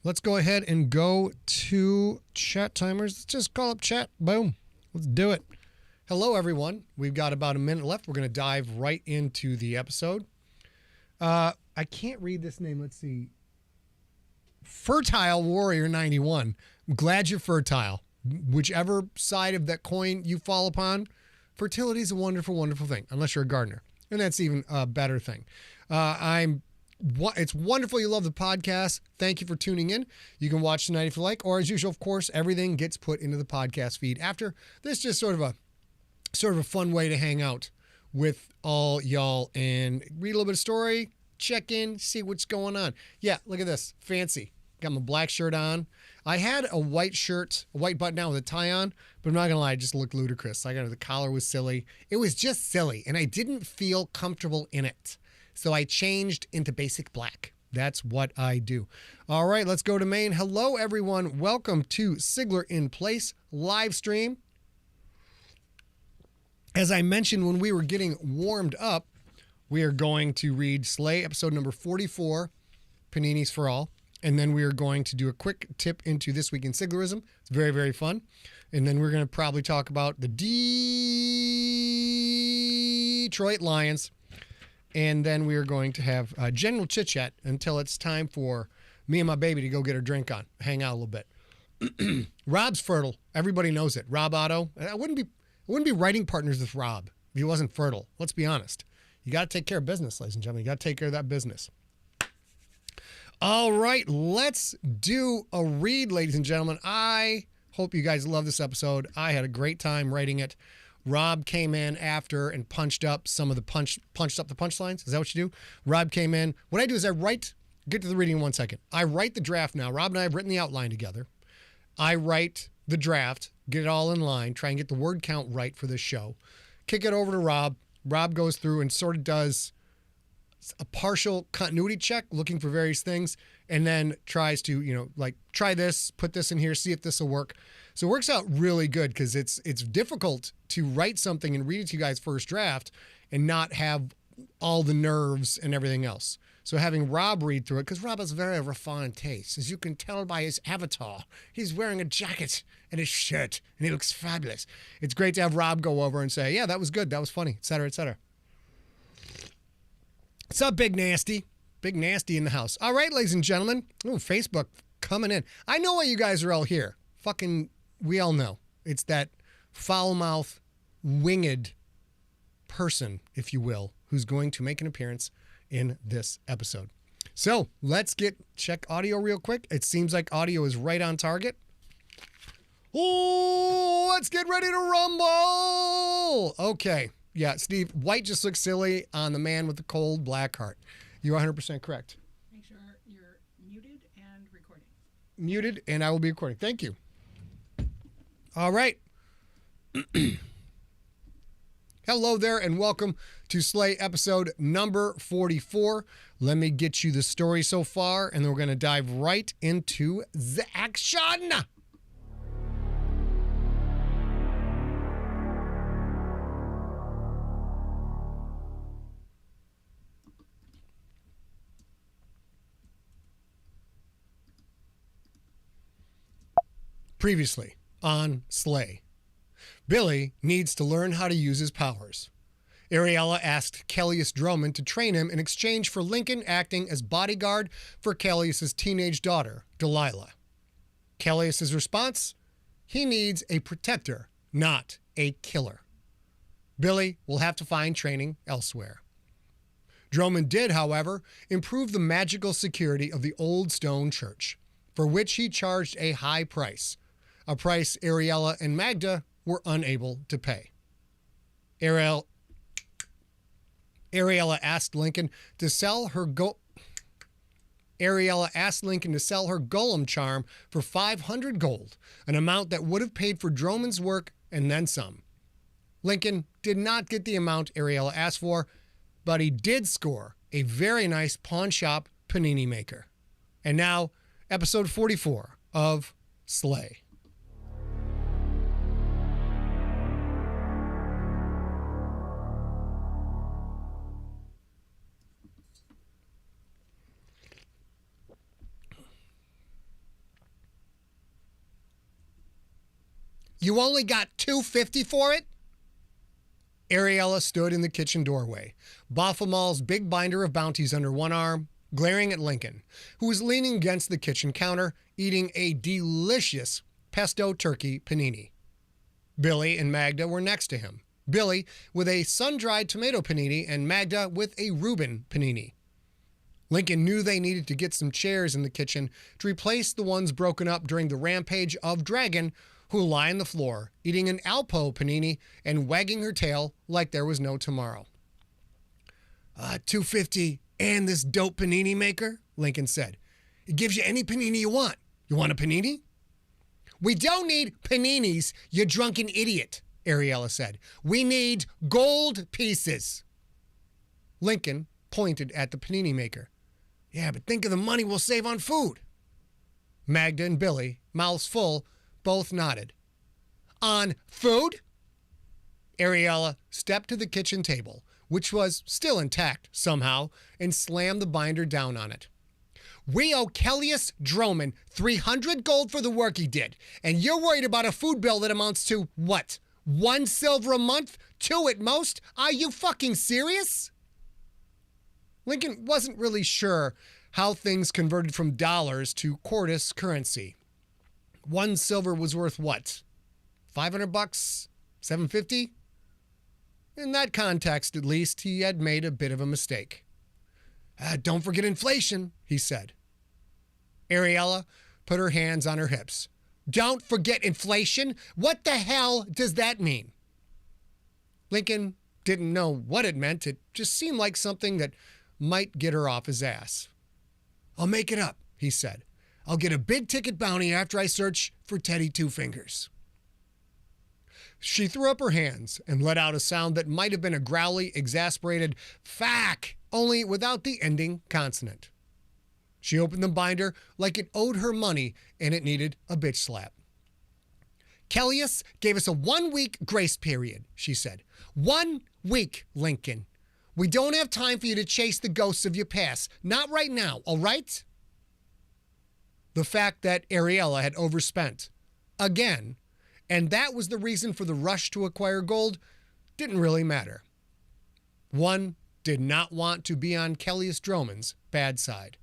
let's go ahead and go to chat timers. Let's just call up chat. Boom. Let's do it. Hello, everyone. We've got about a minute left. We're going to dive right into the episode. I can't read this name. Let's see. Fertile Warrior 91. I'm glad you're fertile. Whichever side of that coin you fall upon, fertility is a wonderful, wonderful thing, unless you're a gardener. And that's even a better thing. It's wonderful you love the podcast. Thank you for tuning in. You can watch tonight if you like, or as usual, of course, everything gets put into the podcast feed after. This is just sort of a fun way to hang out with all y'all and read a little bit of story, check in, see what's going on. Yeah, look at this. Fancy. Got my black shirt on. I had a white shirt, a white button down with a tie on, but I'm not going to lie, it just looked ludicrous. The collar was silly. It was just silly, and I didn't feel comfortable in it. So I changed into basic black. That's what I do. All right, let's go to Maine. Hello, everyone. Welcome to Sigler in Place live stream. As I mentioned when we were getting warmed up, we are going to read Slay, episode number 44, Paninis for All. And then we are going to do a quick tip into This Week in Siglerism. It's very, very fun. And then we're going to probably talk about the Detroit Lions. And then we are going to have general chit-chat until it's time for me and my baby to go get her drink on, hang out a little bit. Rob's fertile. Everybody knows it. Rob Otto. I wouldn't be writing partners with Rob if he wasn't fertile. Let's be honest. You got to take care of business, ladies and gentlemen. You got to take care of that business. All right, let's do a read, ladies and gentlemen. I hope you guys love this episode. I had a great time writing it. Rob came in after and punched up some of the punched up the punchlines. Is that what you do? Rob came in. What I do is get to the reading in 1 second. I write the draft now. Rob and I have written the outline together. I write the draft, get it all in line, try and get the word count right for this show. Kick it over to Rob. Rob goes through and sort of does a partial continuity check, looking for various things, and then tries to, try this, put this in here, see if this will work. So it works out really good because it's difficult to write something and read it to you guys first draft and not have all the nerves and everything else. So having Rob read through it, because Rob has very refined taste, as you can tell by his avatar. He's wearing a jacket and a shirt, and he looks fabulous. It's great to have Rob go over and say, yeah, that was good, that was funny, et cetera, et cetera. What's up, Big Nasty? Big Nasty in the house. All right, ladies and gentlemen. Ooh, Facebook coming in. I know why you guys are all here. We all know. It's that foul-mouthed, winged person, if you will, who's going to make an appearance in this episode. So let's check audio real quick. It seems like audio is right on target. Oh, let's get ready to rumble. Okay. Yeah, Steve, white just looks silly on the man with the cold black heart. You're 100% correct. Make sure you're muted and recording. Muted, and I will be recording. Thank you. All right. Hello there, and welcome to Slay episode number 44. Let me get you the story so far, and then we're going to dive right into the action. Previously on Slay. Billy needs to learn how to use his powers. Ariella asked Kellius Drummond to train him in exchange for Lincoln acting as bodyguard for Kellius's teenage daughter, Delilah. Kellius's response? He needs a protector, not a killer. Billy will have to find training elsewhere. Drummond did, however, improve the magical security of the old stone church, for which he charged a high price, a price Ariella and Magda were unable to pay. Ariella asked Lincoln to sell her golem charm for 500 gold, an amount that would have paid for Drummond's work and then some. Lincoln did not get the amount Ariella asked for, but he did score a very nice pawn shop panini maker. And now, episode 44 of Slay. You only got $2.50 for it? Ariella stood in the kitchen doorway, Baffamal's big binder of bounties under one arm, glaring at Lincoln, who was leaning against the kitchen counter, eating a delicious pesto turkey panini. Billy and Magda were next to him, Billy with a sun-dried tomato panini and Magda with a Reuben panini. Lincoln knew they needed to get some chairs in the kitchen to replace the ones broken up during the rampage of Dragon, who lie on the floor, eating an Alpo panini and wagging her tail like there was no tomorrow. $2.50 and this dope panini maker, Lincoln said. It gives you any panini you want. You want a panini? We don't need paninis, you drunken idiot, Ariella said. We need gold pieces. Lincoln pointed at the panini maker. Yeah, but think of the money we'll save on food. Magda and Billy, mouths full, both nodded. On food? Ariella stepped to the kitchen table, which was still intact somehow, and slammed the binder down on it. We owe Kellius Droman 300 gold for the work he did, and you're worried about a food bill that amounts to, what, 1 silver a month? 2 at most? Are you fucking serious? Lincoln wasn't really sure how things converted from dollars to Quartus currency. 1 silver was worth what? $500? $750? In that context, at least, he had made a bit of a mistake. Don't forget inflation, he said. Ariella put her hands on her hips. Don't forget inflation? What the hell does that mean? Lincoln didn't know what it meant. It just seemed like something that might get her off his ass. I'll make it up, he said. I'll get a big ticket bounty after I search for Teddy Two Fingers. She threw up her hands and let out a sound that might have been a growly, exasperated "fack," only without the ending consonant. She opened the binder like it owed her money and it needed a bitch slap. Kellius gave us a 1-week grace period, she said. 1 week, Lincoln. We don't have time for you to chase the ghosts of your past. Not right now, all right? The fact that Ariella had overspent again, and that was the reason for the rush to acquire gold, didn't really matter. One did not want to be on Kellius Droman's bad side.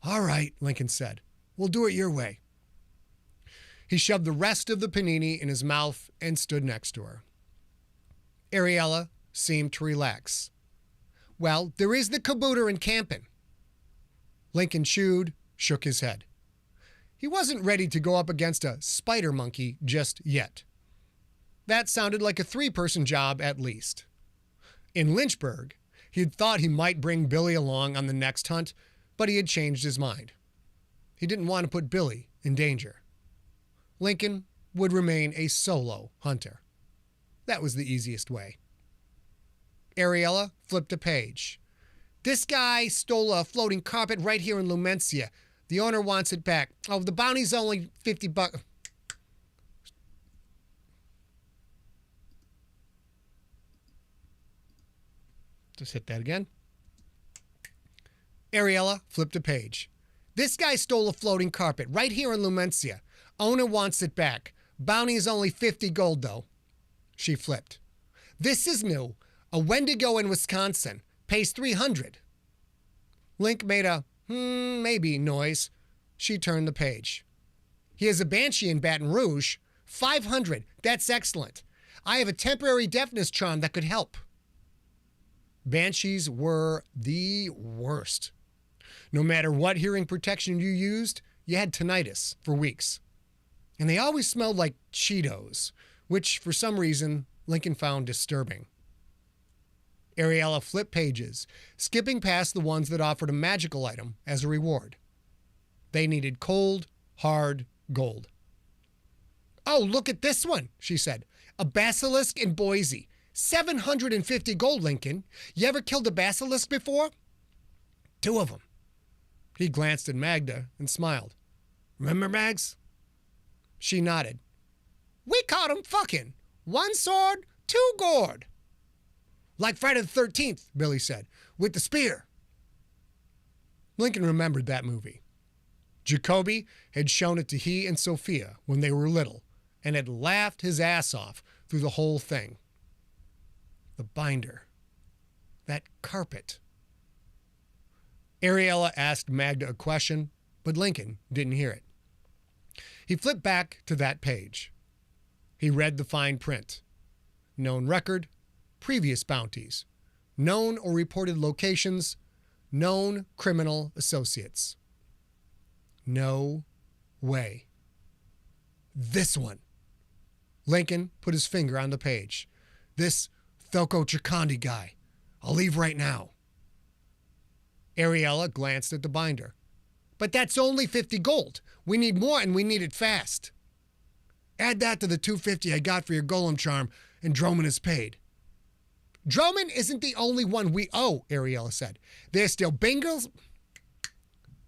All right, Lincoln said. We'll do it your way. He shoved the rest of the panini in his mouth and stood next to her. Ariella seemed to relax. Well, there is the kabooter in camping. Lincoln chewed, shook his head. He wasn't ready to go up against a spider monkey just yet. That sounded like a 3-person job at least. In Lynchburg, he had thought he might bring Billy along on the next hunt, but he had changed his mind. He didn't want to put Billy in danger. Lincoln would remain a solo hunter. That was the easiest way. Ariella flipped a page. This guy stole a floating carpet right here in Lumencia. The owner wants it back. Oh, the bounty's only $50. Just hit that again. Ariella flipped a page. This guy stole a floating carpet right here in Lumencia. Owner wants it back. Bounty is only 50 gold, though. She flipped. This is new. A Wendigo in Wisconsin. Pays 300. Link made a maybe noise. She turned the page. He has a banshee in Baton Rouge. 500. That's excellent. I have a temporary deafness charm that could help. Banshees were the worst. No matter what hearing protection you used, you had tinnitus for weeks. And they always smelled like Cheetos, which for some reason Lincoln found disturbing. Ariella flipped pages, skipping past the ones that offered a magical item as a reward. They needed cold, hard gold. Oh, look at this one, she said. A basilisk in Boise. 750 gold, Lincoln. You ever killed a basilisk before? 2 of them. He glanced at Magda and smiled. Remember, Mags? She nodded. We caught him fucking. 1 sword, 2 gourd. Like Friday the 13th, Billy said, with the spear. Lincoln remembered that movie. Jacoby had shown it to he and Sophia when they were little, and had laughed his ass off through the whole thing. The binder. That carpet. Ariella asked Magda a question, but Lincoln didn't hear it. He flipped back to that page. He read the fine print. Known record, previous bounties, known or reported locations, known criminal associates. No way. This one. Lincoln put his finger on the page. This Thelko Chakandi guy. I'll leave right now. Ariella glanced at the binder. But that's only 50 gold. We need more, and we need it fast. Add that to the 250 I got for your golem charm, and Droman is paid. Droman isn't the only one we owe, Ariella said. There's still Bingles.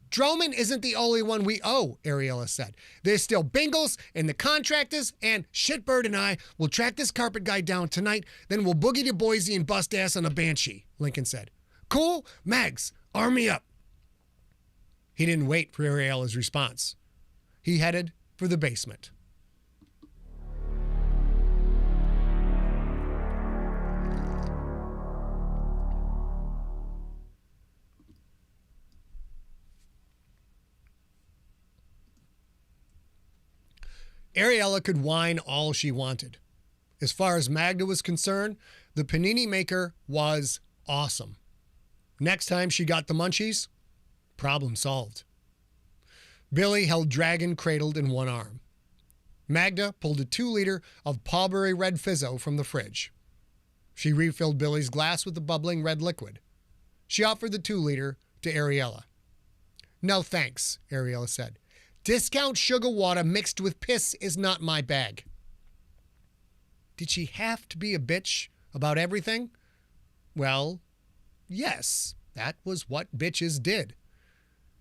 Droman isn't the only one we owe, Ariella said. There's still Bingles and the contractors, and Shitbird and I will track this carpet guy down tonight, then we'll boogie to Boise and bust ass on a Banshee, Lincoln said. Cool? Mags, arm me up. He didn't wait for Ariella's response. He headed for the basement. Ariella could whine all she wanted. As far as Magda was concerned, the panini maker was awesome. Next time she got the munchies, problem solved. Billy held Dragon cradled in one arm. Magda pulled a 2-liter of Pawberry Red Fizzo from the fridge. She refilled Billy's glass with the bubbling red liquid. She offered the 2-liter to Ariella. No thanks, Ariella said. Discount sugar water mixed with piss is not my bag. Did she have to be a bitch about everything? Well, yes, that was what bitches did.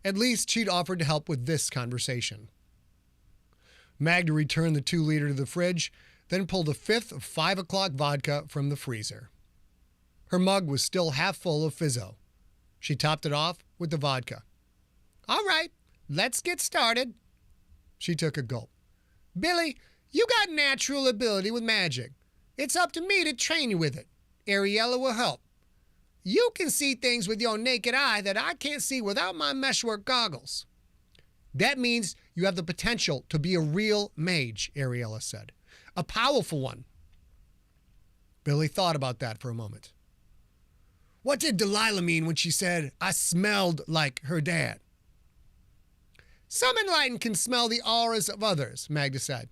At least she'd offered to help with this conversation. Magda returned the 2-liter to the fridge, then pulled a fifth of 5 o'clock vodka from the freezer. Her mug was still half full of Fizzo. She topped it off with the vodka. All right, let's get started. She took a gulp. Billy, you got natural ability with magic. It's up to me to train you with it. Ariella will help. You can see things with your naked eye that I can't see without my meshwork goggles. That means you have the potential to be a real mage, Ariella said. A powerful one. Billy thought about that for a moment. What did Delilah mean when she said, I smelled like her dad? Some enlightened can smell the auras of others, Magda said.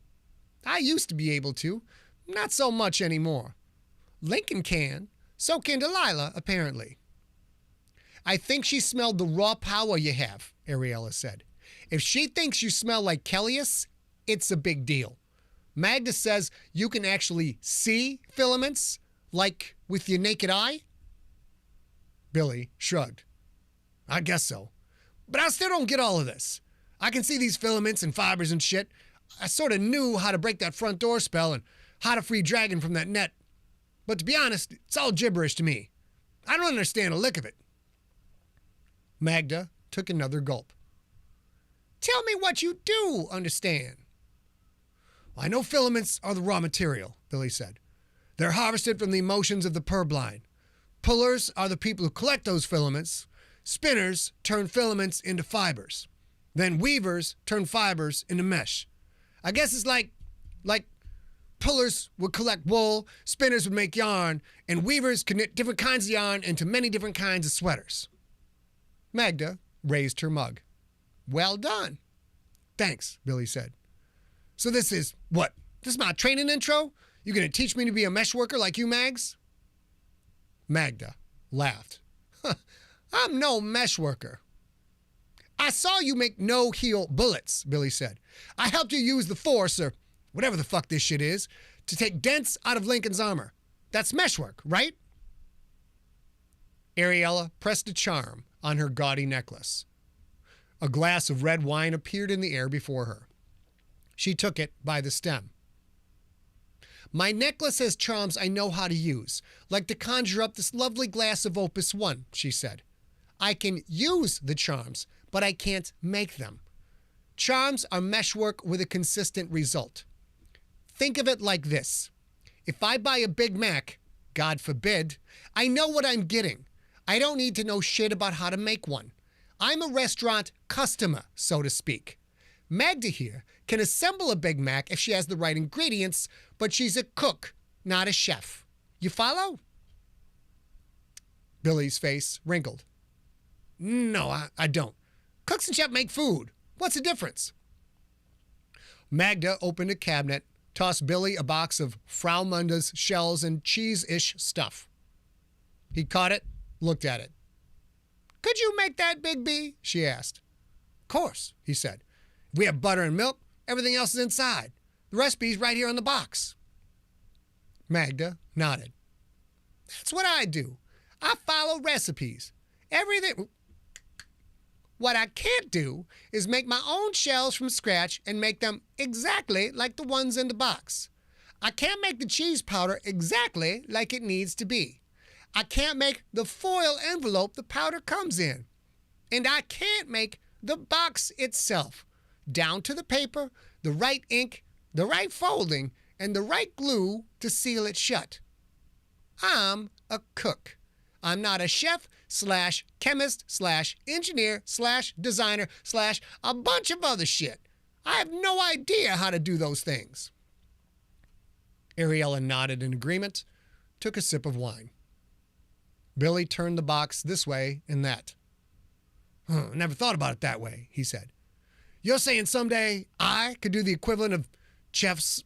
I used to be able to, not so much anymore. Lincoln can, so can Delilah, apparently. I think she smelled the raw power you have, Ariella said. If she thinks you smell like Kellius, it's a big deal. Magda says you can actually see filaments, like with your naked eye? Billy shrugged. I guess so. But I still don't get all of this. I can see these filaments and fibers and shit. I sort of knew how to break that front door spell and how to free Dragon from that net. But to be honest, it's all gibberish to me. I don't understand a lick of it. Magda took another gulp. Tell me what you do understand. I know filaments are the raw material, Billy said. They're harvested from the emotions of the purblind. Pullers are the people who collect those filaments. Spinners turn filaments into fibers. Then weavers turn fibers into mesh. I guess it's like pullers would collect wool, spinners would make yarn, and weavers could knit different kinds of yarn into many different kinds of sweaters. Magda raised her mug. Well done. Thanks, Billy said. So this is, what? This is my training intro? You gonna teach me to be a mesh worker like you, Mags? Magda laughed. I'm no mesh worker. I saw you make no-heal bullets, Billy said. I helped you use the force, or whatever the fuck this shit is, to take dents out of Lincoln's armor. That's meshwork, right? Ariella pressed a charm on her gaudy necklace. A glass of red wine appeared in the air before her. She took it by the stem. My necklace has charms I know how to use, like to conjure up this lovely glass of Opus 1, she said. I can use the charms, but I can't make them. Charms are meshwork with a consistent result. Think of it like this. If I buy a Big Mac, God forbid, I know what I'm getting. I don't need to know shit about how to make one. I'm a restaurant customer, so to speak. Magda here can assemble a Big Mac if she has the right ingredients, but she's a cook, not a chef. You follow? Billy's face wrinkled. No, I don't. Cooks and chefs make food. What's the difference? Magda opened a cabinet, tossed Billy a box of Frau Munda's shells and cheese-ish stuff. He caught it, looked at it. Could you make that, Big B? She asked. Of course, he said. If we have butter and milk, everything else is inside. The recipe's right here on the box. Magda nodded. That's what I do. I follow recipes. Everything. What I can't do is make my own shells from scratch and make them exactly like the ones in the box. I can't make the cheese powder exactly like it needs to be. I can't make the foil envelope the powder comes in. And I can't make the box itself, down to the paper, the right ink, the right folding, and the right glue to seal it shut. I'm a cook. I'm not a chef / chemist / engineer / designer / a bunch of other shit. I have no idea how to do those things. Ariella nodded in agreement, took a sip of wine. Billy turned the box this way and that. Never thought about it that way, he said. You're saying someday I could do the equivalent of chefs.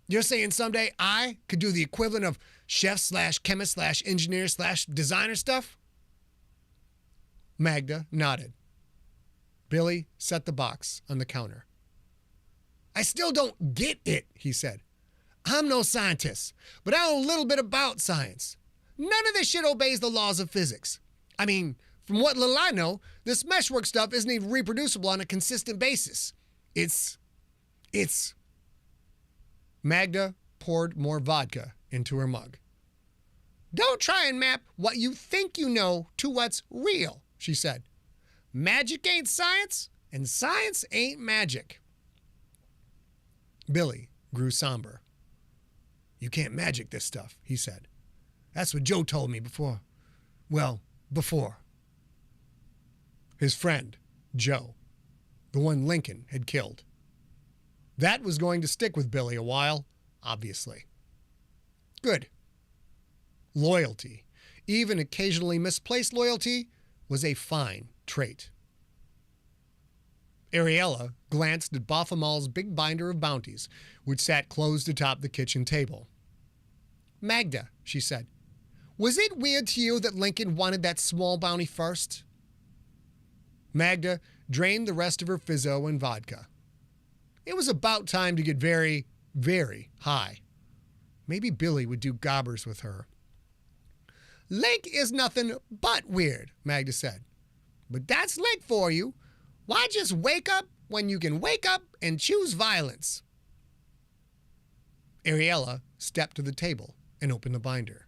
You're saying someday I could do the equivalent of chef / chemist / engineer / designer stuff? Magda nodded. Billy set the box on the counter. I still don't get it, he said. I'm no scientist, but I know a little bit about science. None of this shit obeys the laws of physics. I mean, from what little I know, this meshwork stuff isn't even reproducible on a consistent basis. It's... Magda poured more vodka into her mug. Don't try and map what you think you know to what's real, she said. Magic ain't science, and science ain't magic. Billy grew somber. You can't magic this stuff, he said. That's what Joe told me before. Well, before. His friend, Joe, the one Lincoln had killed. That was going to stick with Billy a while, obviously. Good. Loyalty, even occasionally misplaced loyalty, was a fine trait. Ariella glanced at Baphomet's big binder of bounties, which sat closed atop the kitchen table. Magda, she said, was it weird to you that Lincoln wanted that small bounty first? Magda drained the rest of her fizzo and vodka. It was about time to get very, very high. Maybe Billy would do gobbers with her. Link is nothing but weird, Magda said. But that's Link for you. Why just wake up when you can wake up and choose violence? Ariella stepped to the table and opened the binder.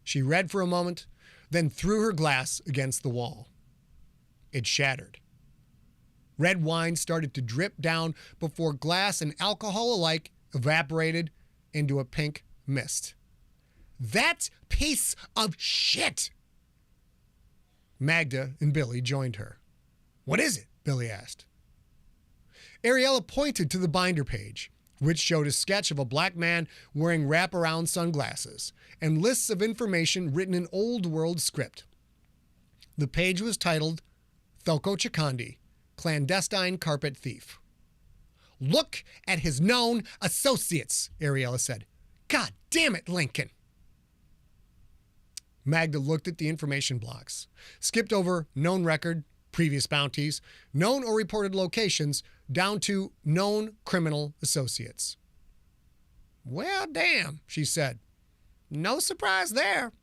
She read for a moment, then threw her glass against the wall. It shattered. Red wine started to drip down before glass and alcohol alike evaporated into a pink mist. That piece of shit! Magda and Billy joined her. What is it? Billy asked. Ariella pointed to the binder page, which showed a sketch of a black man wearing wraparound sunglasses and lists of information written in Old World script. The page was titled Thelko Chikandi, Clandestine Carpet Thief. Look at his known associates, Ariella said. God damn it, Lincoln. Magda looked at the information blocks, skipped over known record, previous bounties, known or reported locations, down to known criminal associates. Well, damn, she said. No surprise there.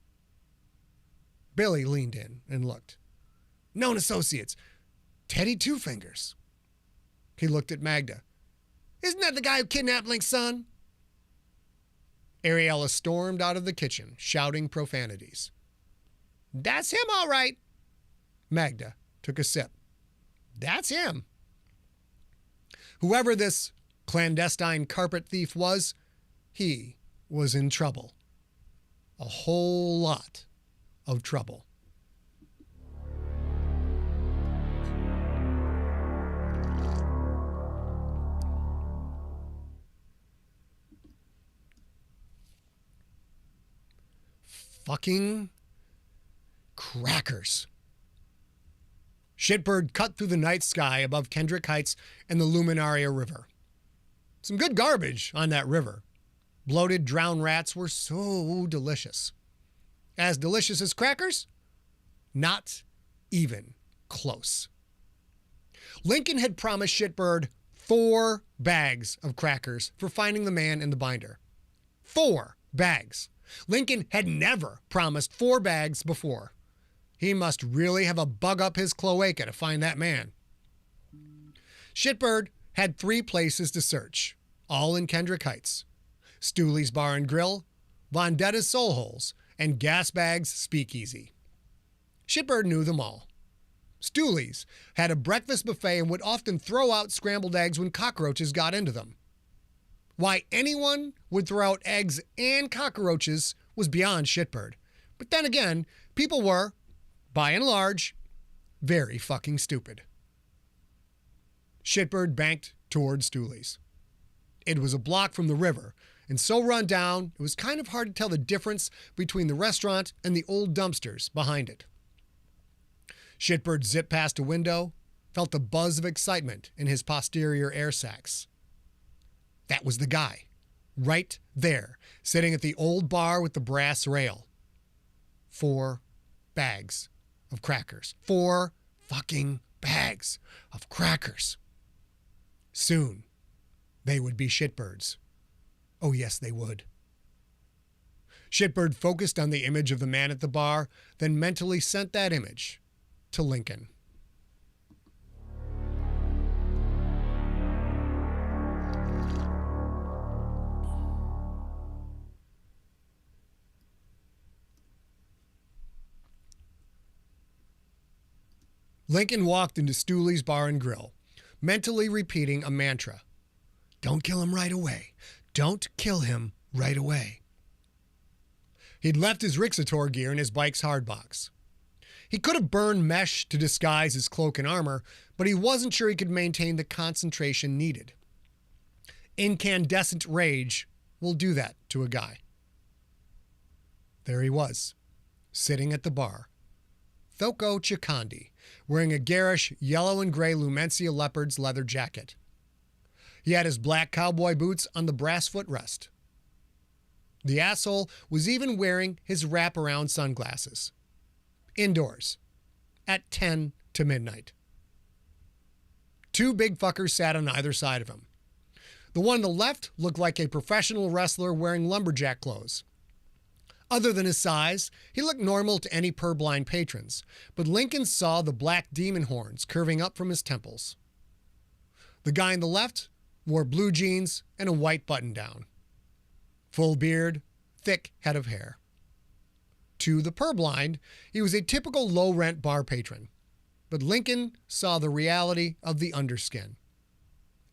Billy leaned in and looked. Known associates. Teddy Two Fingers. He looked at Magda. Isn't that the guy who kidnapped Link's son? Ariella stormed out of the kitchen, shouting profanities. That's him, all right. Magda took a sip. That's him. Whoever this clandestine carpet thief was, he was in trouble. A whole lot of trouble. Fucking crackers. Shitbird cut through the night sky above Kendrick Heights and the Luminaria River. Some good garbage on that river. Bloated drowned rats were so delicious. As delicious as crackers? Not even close. Lincoln had promised Shitbird 4 bags of crackers for finding the man in the binder. 4 bags. Lincoln had never promised 4 bags before. He must really have a bug up his cloaca to find that man. Shitbird had 3 places to search, all in Kendrick Heights. Stooley's Bar and Grill, Vondetta's Soul Holes, and Gasbag's Speakeasy. Shitbird knew them all. Stooley's had a breakfast buffet and would often throw out scrambled eggs when cockroaches got into them. Why anyone would throw out eggs and cockroaches was beyond Shitbird. But then again, people were, by and large, very fucking stupid. Shitbird banked towards Stooley's. It was a block from the river, and so run down, it was kind of hard to tell the difference between the restaurant and the old dumpsters behind it. Shitbird zipped past a window, felt the buzz of excitement in his posterior air sacs. That was the guy, right there, sitting at the old bar with the brass rail. 4 bags of crackers. 4 fucking bags of crackers. Soon, they would be Shitbird's. Oh, yes, they would. Shitbird focused on the image of the man at the bar, then mentally sent that image to Lincoln. Lincoln walked into Stooley's Bar and Grill, mentally repeating a mantra. Don't kill him right away. Don't kill him right away. He'd left his Rixator gear in his bike's hardbox. He could have burned mesh to disguise his cloak and armor, but he wasn't sure he could maintain the concentration needed. Incandescent rage will do that to a guy. There he was, sitting at the bar. Thoko Chikandi, wearing a garish yellow and gray Lumencia Leopard's leather jacket. He had his black cowboy boots on the brass footrest. The asshole was even wearing his wraparound sunglasses. Indoors, at 10 to midnight. 2 big fuckers sat on either side of him. The one on the left looked like a professional wrestler wearing lumberjack clothes. Other than his size, he looked normal to any purblind patrons, but Lincoln saw the black demon horns curving up from his temples. The guy on the left wore blue jeans and a white button-down. Full beard, thick head of hair. To the purblind, he was a typical low-rent bar patron, but Lincoln saw the reality of the underskin.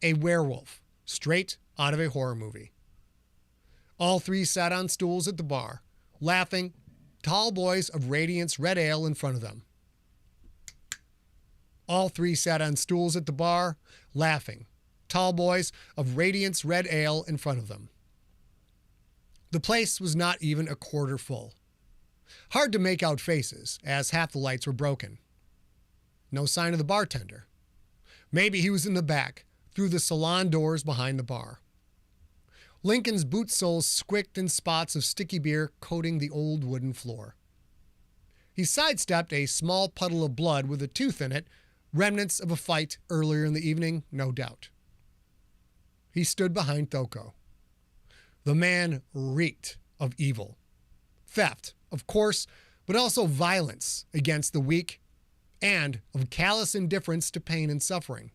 A werewolf, straight out of a horror movie. All 3 sat on stools at the bar, laughing, tall boys of Radiance red ale in front of them. All 3 sat on stools at the bar, laughing, tall boys of Radiance red ale in front of them. The place was not even a quarter full. Hard to make out faces, as half the lights were broken. No sign of the bartender. Maybe he was in the back, through the salon doors behind the bar. Lincoln's boot soles squicked in spots of sticky beer coating the old wooden floor. He sidestepped a small puddle of blood with a tooth in it, remnants of a fight earlier in the evening, no doubt. He stood behind Thoko. The man reeked of evil. Theft, of course, but also violence against the weak and of callous indifference to pain and suffering.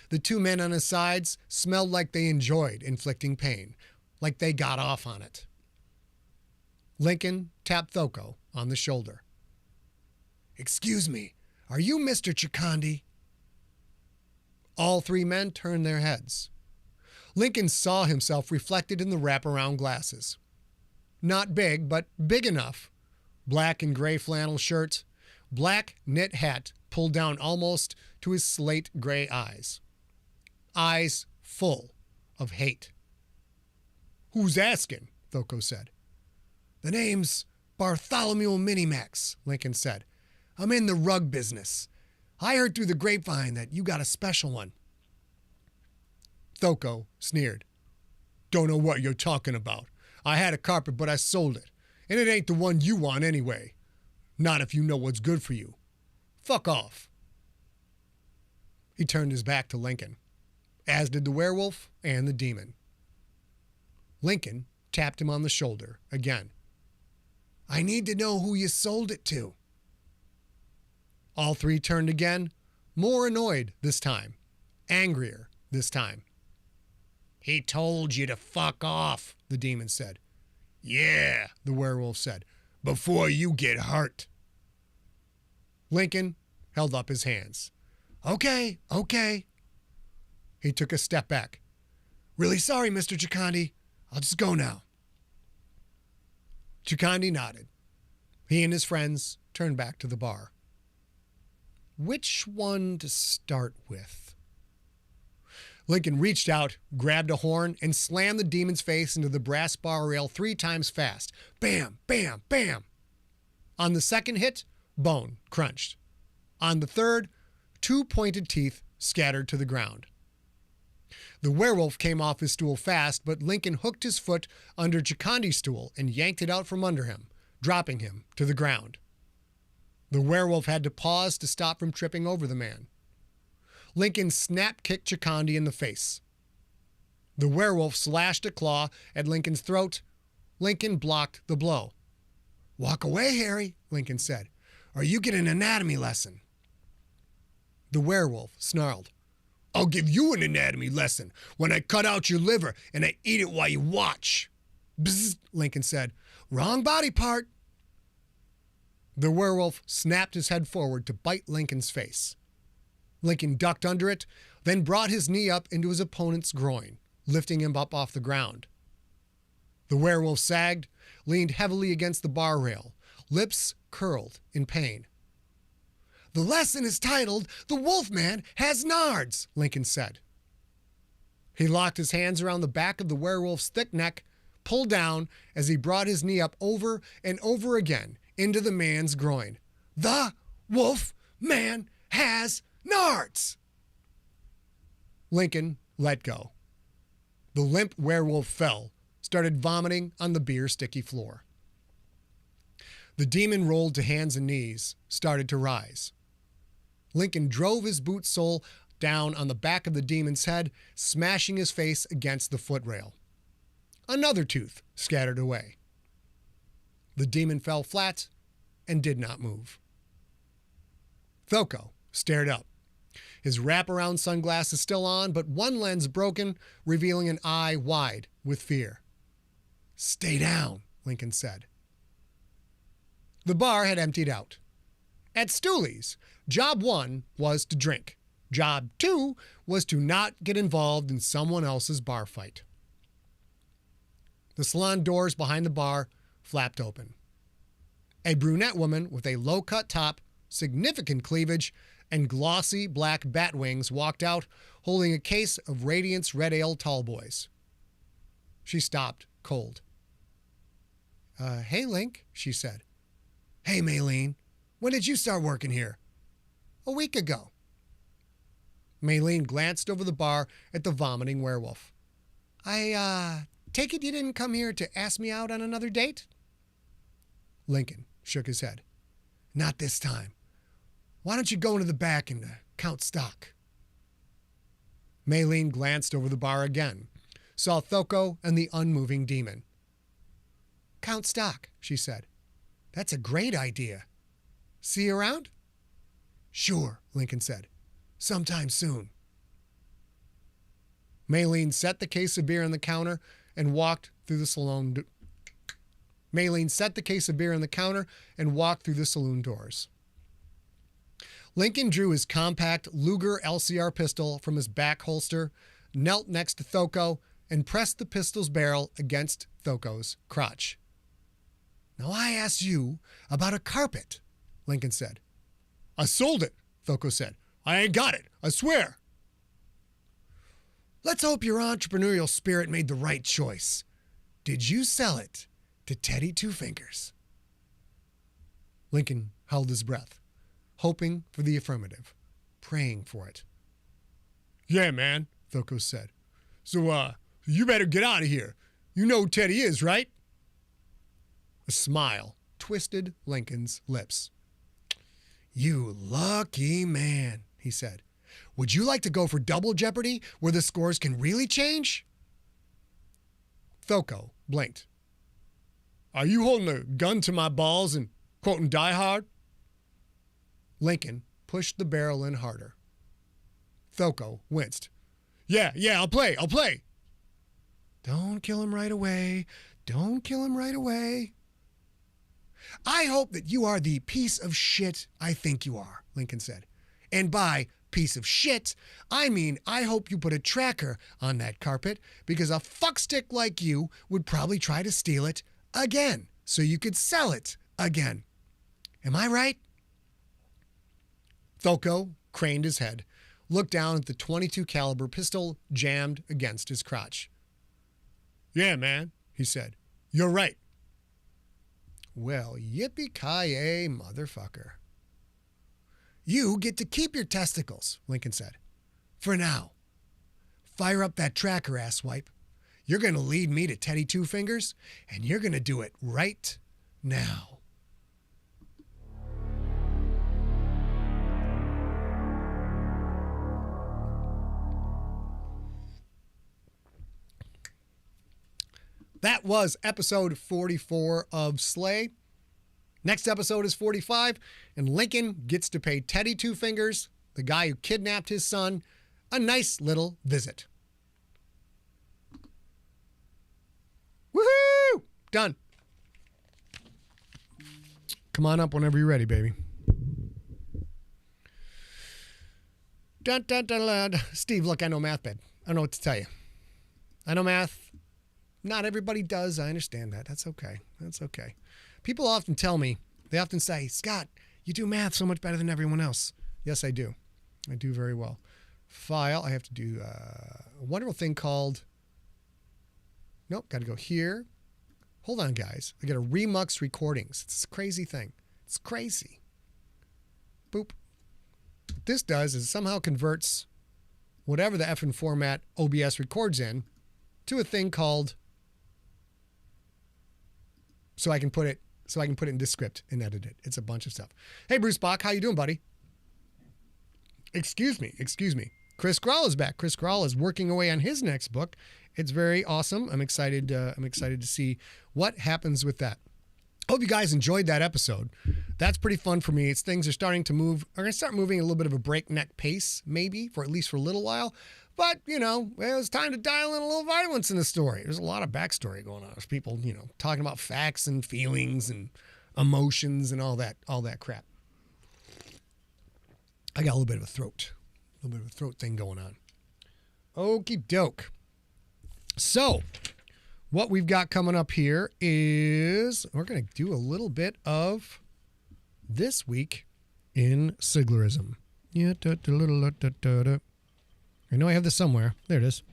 The 2 men on his sides smelled like they enjoyed inflicting pain, like they got off on it. Lincoln tapped Thoko on the shoulder. "Excuse me, are you Mr. Chikandi?" All 3 men turned their heads. Lincoln saw himself reflected in the wraparound glasses. Not big, but big enough. Black and gray flannel shirt, black knit hat pulled down almost to his slate gray eyes. Eyes full of hate. "Who's asking?" Thoko said. "The name's Bartholomew Minimax," Lincoln said. "I'm in the rug business. I heard through the grapevine that you got a special one." Thoko sneered. "Don't know what you're talking about. I had a carpet, but I sold it. And it ain't the one you want anyway. Not if you know what's good for you. Fuck off." He turned his back to Lincoln, as did the werewolf and the demon. Lincoln tapped him on the shoulder again. "I need to know who you sold it to." All three turned again, more annoyed this time, angrier this time. "He told you to fuck off," the demon said. "Yeah," the werewolf said, "before you get hurt." Lincoln held up his hands. Okay. He took a step back. "Really sorry, Mr. Chikandi. I'll just go now." Chikandi nodded. He and his friends turned back to the bar. Which one to start with? Lincoln reached out, grabbed a horn, and slammed the demon's face into the brass bar rail 3 times fast. Bam, bam, bam. On the second hit, bone crunched. On the third, 2 pointed teeth scattered to the ground. The werewolf came off his stool fast, but Lincoln hooked his foot under Chikandi's stool and yanked it out from under him, dropping him to the ground. The werewolf had to pause to stop from tripping over the man. Lincoln snap-kicked Chikandi in the face. The werewolf slashed a claw at Lincoln's throat. Lincoln blocked the blow. "Walk away, Harry," Lincoln said, "or you get an anatomy lesson." The werewolf snarled. "I'll give you an anatomy lesson when I cut out your liver and I eat it while you watch." "Bzzz," Lincoln said. "Wrong body part." The werewolf snapped his head forward to bite Lincoln's face. Lincoln ducked under it, then brought his knee up into his opponent's groin, lifting him up off the ground. The werewolf sagged, leaned heavily against the bar rail, lips curled in pain. "The lesson is titled, 'The Wolfman Has Nards,'" Lincoln said. He locked his hands around the back of the werewolf's thick neck, pulled down as he brought his knee up over and over again into the man's groin. "The wolf man has nards." Lincoln let go. The limp werewolf fell, started vomiting on the beer-sticky floor. The demon rolled to hands and knees, started to rise. Lincoln drove his boot sole down on the back of the demon's head, smashing his face against the footrail. Another tooth scattered away. The demon fell flat and did not move. Thoko stared up. His wraparound sunglasses still on, but one lens broken, revealing an eye wide with fear. "Stay down," Lincoln said. The bar had emptied out. At Stooley's, job 1 was to drink. Job 2 was to not get involved in someone else's bar fight. The salon doors behind the bar flapped open. A brunette woman with a low-cut top, significant cleavage, and glossy black bat wings walked out, holding a case of Radiant's Red Ale Tall Boys. She stopped cold. Hey, Link," she said. "Hey, Maylene. When did you start working here?" "A week ago." Maylene glanced over the bar at the vomiting werewolf. I take it you didn't come here to ask me out on another date?" Lincoln shook his head. "Not this time. Why don't you go into the back and count stock?" Maylene glanced over the bar again, saw Thoko and the unmoving demon. "Count stock," she said. "That's a great idea. See you around?" "Sure," Lincoln said. "Sometime soon." Maylene set the case of beer on the counter and walked through the saloon. Maylene set the case of beer on the counter and walked through the saloon doors. Lincoln drew his compact Luger LCR pistol from his back holster, knelt next to Thoko and pressed the pistol's barrel against Thoko's crotch. Now I asked you about a carpet, Lincoln said. I sold it, Thoko said. I ain't got it, I swear. Let's hope your entrepreneurial spirit made the right choice. Did you sell it to Teddy Two Fingers? Lincoln held his breath, hoping for the affirmative, praying for it. Yeah, man, Thoko said. So, you better get out of here. You know who Teddy is, right? A smile twisted Lincoln's lips. You lucky man, he said. Would you like to go for double jeopardy where the scores can really change? Thoko blinked. Are you holding a gun to my balls and quoting Die Hard? Lincoln pushed the barrel in harder. Thoko winced. Yeah, I'll play. Don't kill him right away. Don't kill him right away. I hope that you are the piece of shit I think you are, Lincoln said. And by piece of shit, I mean I hope you put a tracker on that carpet because a fuckstick like you would probably try to steal it again so you could sell it again. Am I right? Thoko craned his head, looked down at the .22 caliber pistol jammed against his crotch. Yeah, man, he said. You're right. Well, yippee-ki-yay, motherfucker. You get to keep your testicles, Lincoln said. For now. Fire up that tracker, asswipe. You're going to lead me to Teddy Two Fingers, and you're going to do it right now. That was episode 44 of Slay. Next episode is 45, and Lincoln gets to pay Teddy Two Fingers, the guy who kidnapped his son, a nice little visit. Woohoo! Done. Come on up whenever you're ready, baby. Dun, dun, dun, dun. Steve, look, I know math, babe. I don't know what to tell you. I know math. Not everybody does. I understand that. That's okay. That's okay. People often tell me, they often say, Scott, you do math so much better than everyone else. Yes, I do. I do very well. File, I have to do a wonderful thing called, nope, got to go here. Hold on, guys. I got to remux recordings. It's a crazy thing. It's crazy. Boop. What this does is somehow converts whatever the effing format OBS records in to a thing called, so I can put it into script and edit it. It's a bunch of stuff. Hey, Bruce Bach, how you doing, buddy? Excuse me. Chris Grawl is back. Chris Grawl is working away on his next book. It's very awesome. I'm excited to see what happens with that. Hope you guys enjoyed that episode. That's pretty fun for me. Things are starting to move. Are going to start moving a little bit of a breakneck pace, maybe, for at least for a little while. But, it was time to dial in a little violence in the story. There's a lot of backstory going on. There's people, talking about facts and feelings and emotions and all that crap. I got a little bit of a throat thing going on. Okie doke. So, what we've got coming up here is we're going to do a little bit of This Week in Siglerism. I know I have this somewhere. There it is.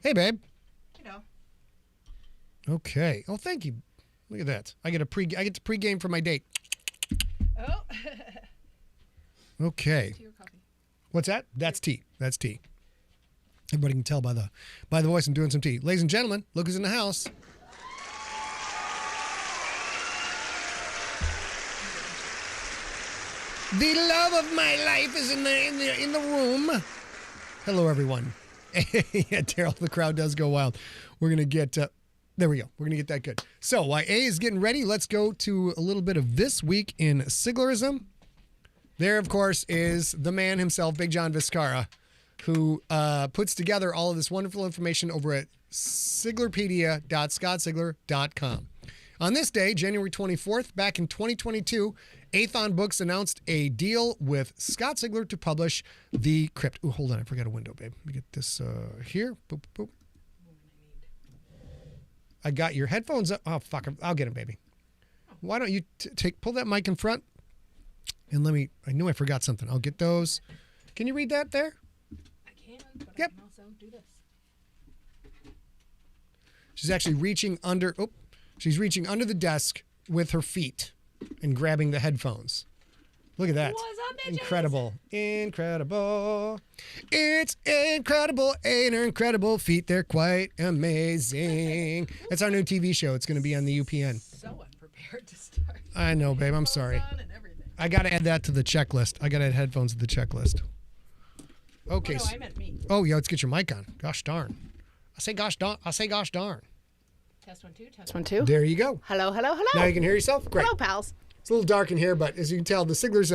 Hey, babe. Okay. Oh, thank you. Look at that. I get to pregame for my date. Oh. Okay. Tea or coffee? What's that? That's tea. That's tea. Everybody can tell by the voice I'm doing some tea. Ladies and gentlemen, look who's in the house. The love of my life is in the room. Hello, everyone. Yeah, Daryl, the crowd does go wild. We're going to get, there we go. We're going to get that good. So while A is getting ready, let's go to a little bit of This Week in Siglerism. There, of course, is the man himself, Big John Viscara, who puts together all of this wonderful information over at siglerpedia.scottsigler.com. On this day, January 24th, back in 2022, Athon Books announced a deal with Scott Sigler to publish The Crypt. Oh, hold on. I forgot a window, babe. Let me get this here. Boop, boop. I got your headphones up. Oh, fuck. I'll get them, baby. Why don't you pull that mic in front? And I knew I forgot something. I'll get those. Can you read that there? I can, but Yep. I can also do this. She's actually reaching under. Oh, she's reaching under the desk with her feet and grabbing the headphones. Look at that. What's up, bitches? Incredible. Incredible. It's incredible. Ain't her incredible feet? They're quite amazing. It's our new TV show. It's going to be on the UPN. So unprepared to start. I know, babe. I'm sorry. On and everything. I got to add that to the checklist. I got to add headphones to the checklist. Okay. Oh, no, I meant me. Oh, yeah. Let's get your mic on. Gosh darn. I say gosh darn. Test 1 2. Test 1 2. There you go. Hello, hello, hello. Now you can hear yourself? Great. Hello, pals. It's a little dark in here, but as you can tell, the Sigler's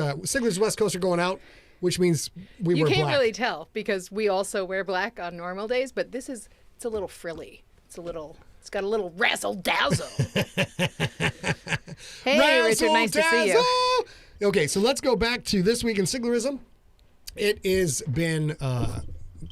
West Coast are going out, which means we You wear can't black. really tell because we also wear black on normal days, but it's a little frilly. It's got a little razzle dazzle. Hey, Richard, nice to see you. Razzle-dazzle! Okay, so let's go back to this week in Siglerism. It has been,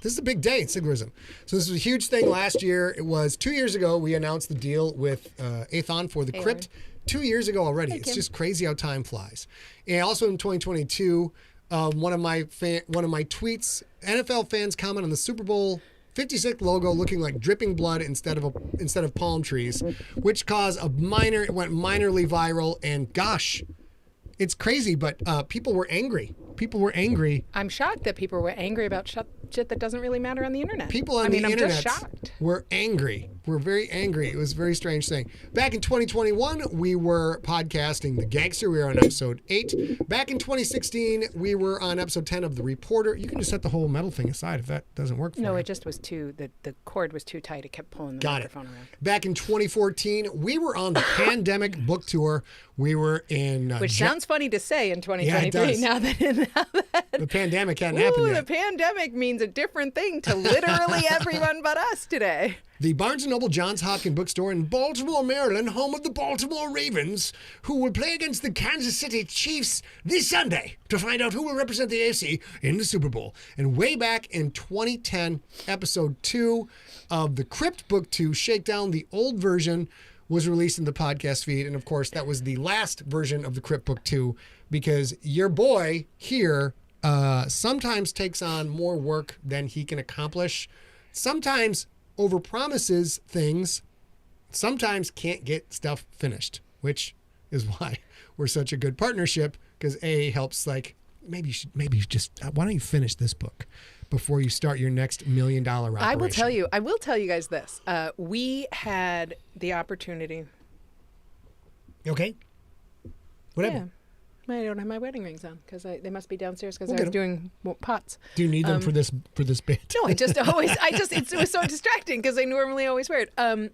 this is a big day in Siglerism. So this was a huge thing last year. It was 2 years ago we announced the deal with Athon for the Crypt. 2 years ago already. It's just crazy how time flies. And also in 2022, one of my tweets, NFL fans comment on the Super Bowl 56 logo looking like dripping blood instead of palm trees, which caused it went minorly viral. And gosh, it's crazy, but people were angry. I'm shocked that people were angry about shit that doesn't really matter on the internet. People on I mean, the I'm internet just shocked. were angry. We're very angry. It was a very strange thing. Back in 2021, we were podcasting The Gangster. We were on episode 8. Back in 2016, we were on episode 10 of The Reporter. You can just set the whole metal thing aside if that doesn't work for you. No, it just was the cord was too tight. It kept pulling the microphone around. Back in 2014, we were on the pandemic book tour. We were in... Which sounds funny to say in 2023 Yeah, it does. now that The pandemic hadn't happened the yet. pandemic means a different thing to literally everyone but us today. The Barnes & Noble Johns Hopkins bookstore in Baltimore, Maryland, home of the Baltimore Ravens, who will play against the Kansas City Chiefs this Sunday to find out who will represent the AFC in the Super Bowl. And way back in 2010, episode 2 of the Crypt Book 2 Shakedown, the old version was released in the podcast feed. And of course, that was the last version of the Crypt Book 2 because your boy here sometimes takes on more work than he can accomplish. Sometimes overpromises things, sometimes can't get stuff finished, which is why we're such a good partnership, because A helps maybe you just why don't you finish this book before you start your next $1 million operation? I will tell you guys this. We had the opportunity. Okay. Whatever. Yeah. I don't have my wedding rings on because they must be downstairs because We'll I get was doing pots. Do you need them for this bit? No, it was so distracting because I normally always wear it.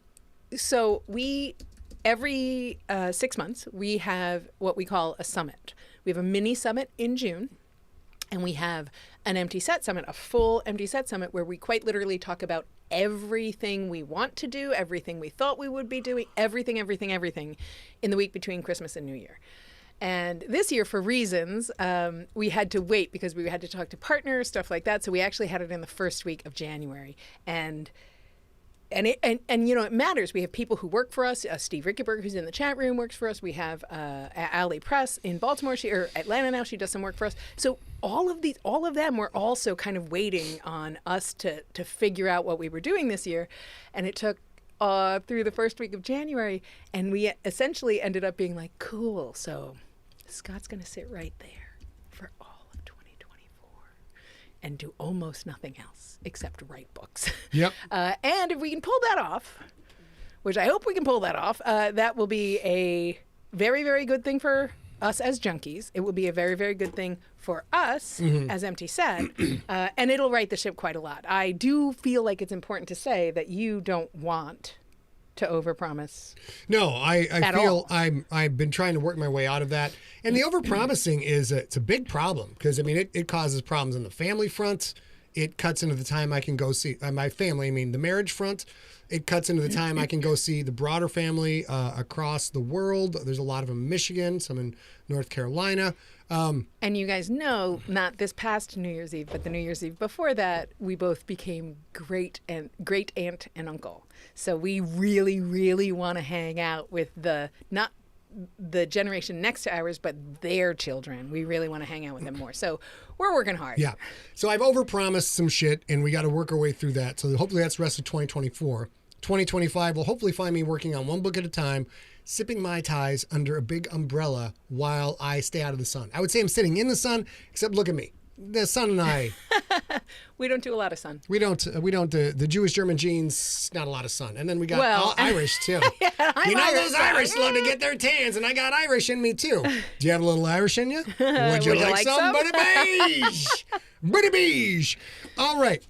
So every 6 months, we have what we call a summit. We have a mini summit in June, and we have an empty set summit, a full empty set summit where we quite literally talk about everything we want to do, everything we thought we would be doing, everything in the week between Christmas and New Year. And this year, for reasons, we had to wait because we had to talk to partners, stuff like that. So we actually had it in the first week of January. And it matters. We have people who work for us. Steve Rickenberg, who's in the chat room, works for us. We have Allie Press in Baltimore, or Atlanta now. She does some work for us. So all of them were also kind of waiting on us to figure out what we were doing this year. And it took through the first week of January, and we essentially ended up being like, cool. So Scott's going to sit right there for all of 2024 and do almost nothing else except write books. Yep. And if we can pull that off, which I hope we can pull that off, that will be a very, very good thing for us as junkies. It will be a very, very good thing for us as Empty Set, and it'll right the ship quite a lot. I do feel like it's important to say that you don't want to overpromise. No, I feel all. I've been trying to work my way out of that, and the overpromising it's a big problem because I mean it causes problems on the family front. it cuts into the time I can go see my family. I mean, the marriage front, it cuts into the time I can go see the broader family across the world. There's a lot of them in Michigan, some in North Carolina. And you guys know, not this past New Year's Eve, but the New Year's Eve before that, we both became great aunt and uncle. So we really, really want to hang out with not the generation next to ours, but their children. We really want to hang out with them more. So we're working hard. Yeah. So I've overpromised some shit, and we got to work our way through that. So hopefully that's the rest of 2024. 2025 will hopefully find me working on one book at a time, sipping Mai Tais under a big umbrella while I stay out of the sun. I would say I'm sitting in the sun, except look at me. The sun and I. We don't do a lot of sun. We don't. The Jewish German genes, not a lot not and then we got Irish too. Yeah, those Irish love to get their tans, and I got Irish in me too. Do you have a little Irish in you? Would you like some? Buddy beige. Buddy beige. All right.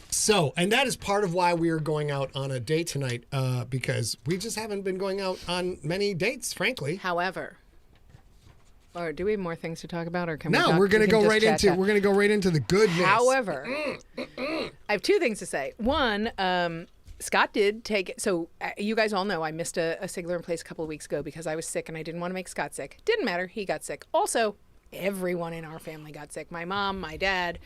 So, and that is part of why we are going out on a date tonight, because we just haven't been going out on many dates, frankly. However, or do we have more things to talk about, or can we? No, we're going to go right into the goodness. However, I have two things to say. One, Scott did take it. So you guys all know I missed a Sigler in Place a couple of weeks ago because I was sick and I didn't want to make Scott sick. Didn't matter. He got sick. Also, everyone in our family got sick. My mom, my dad,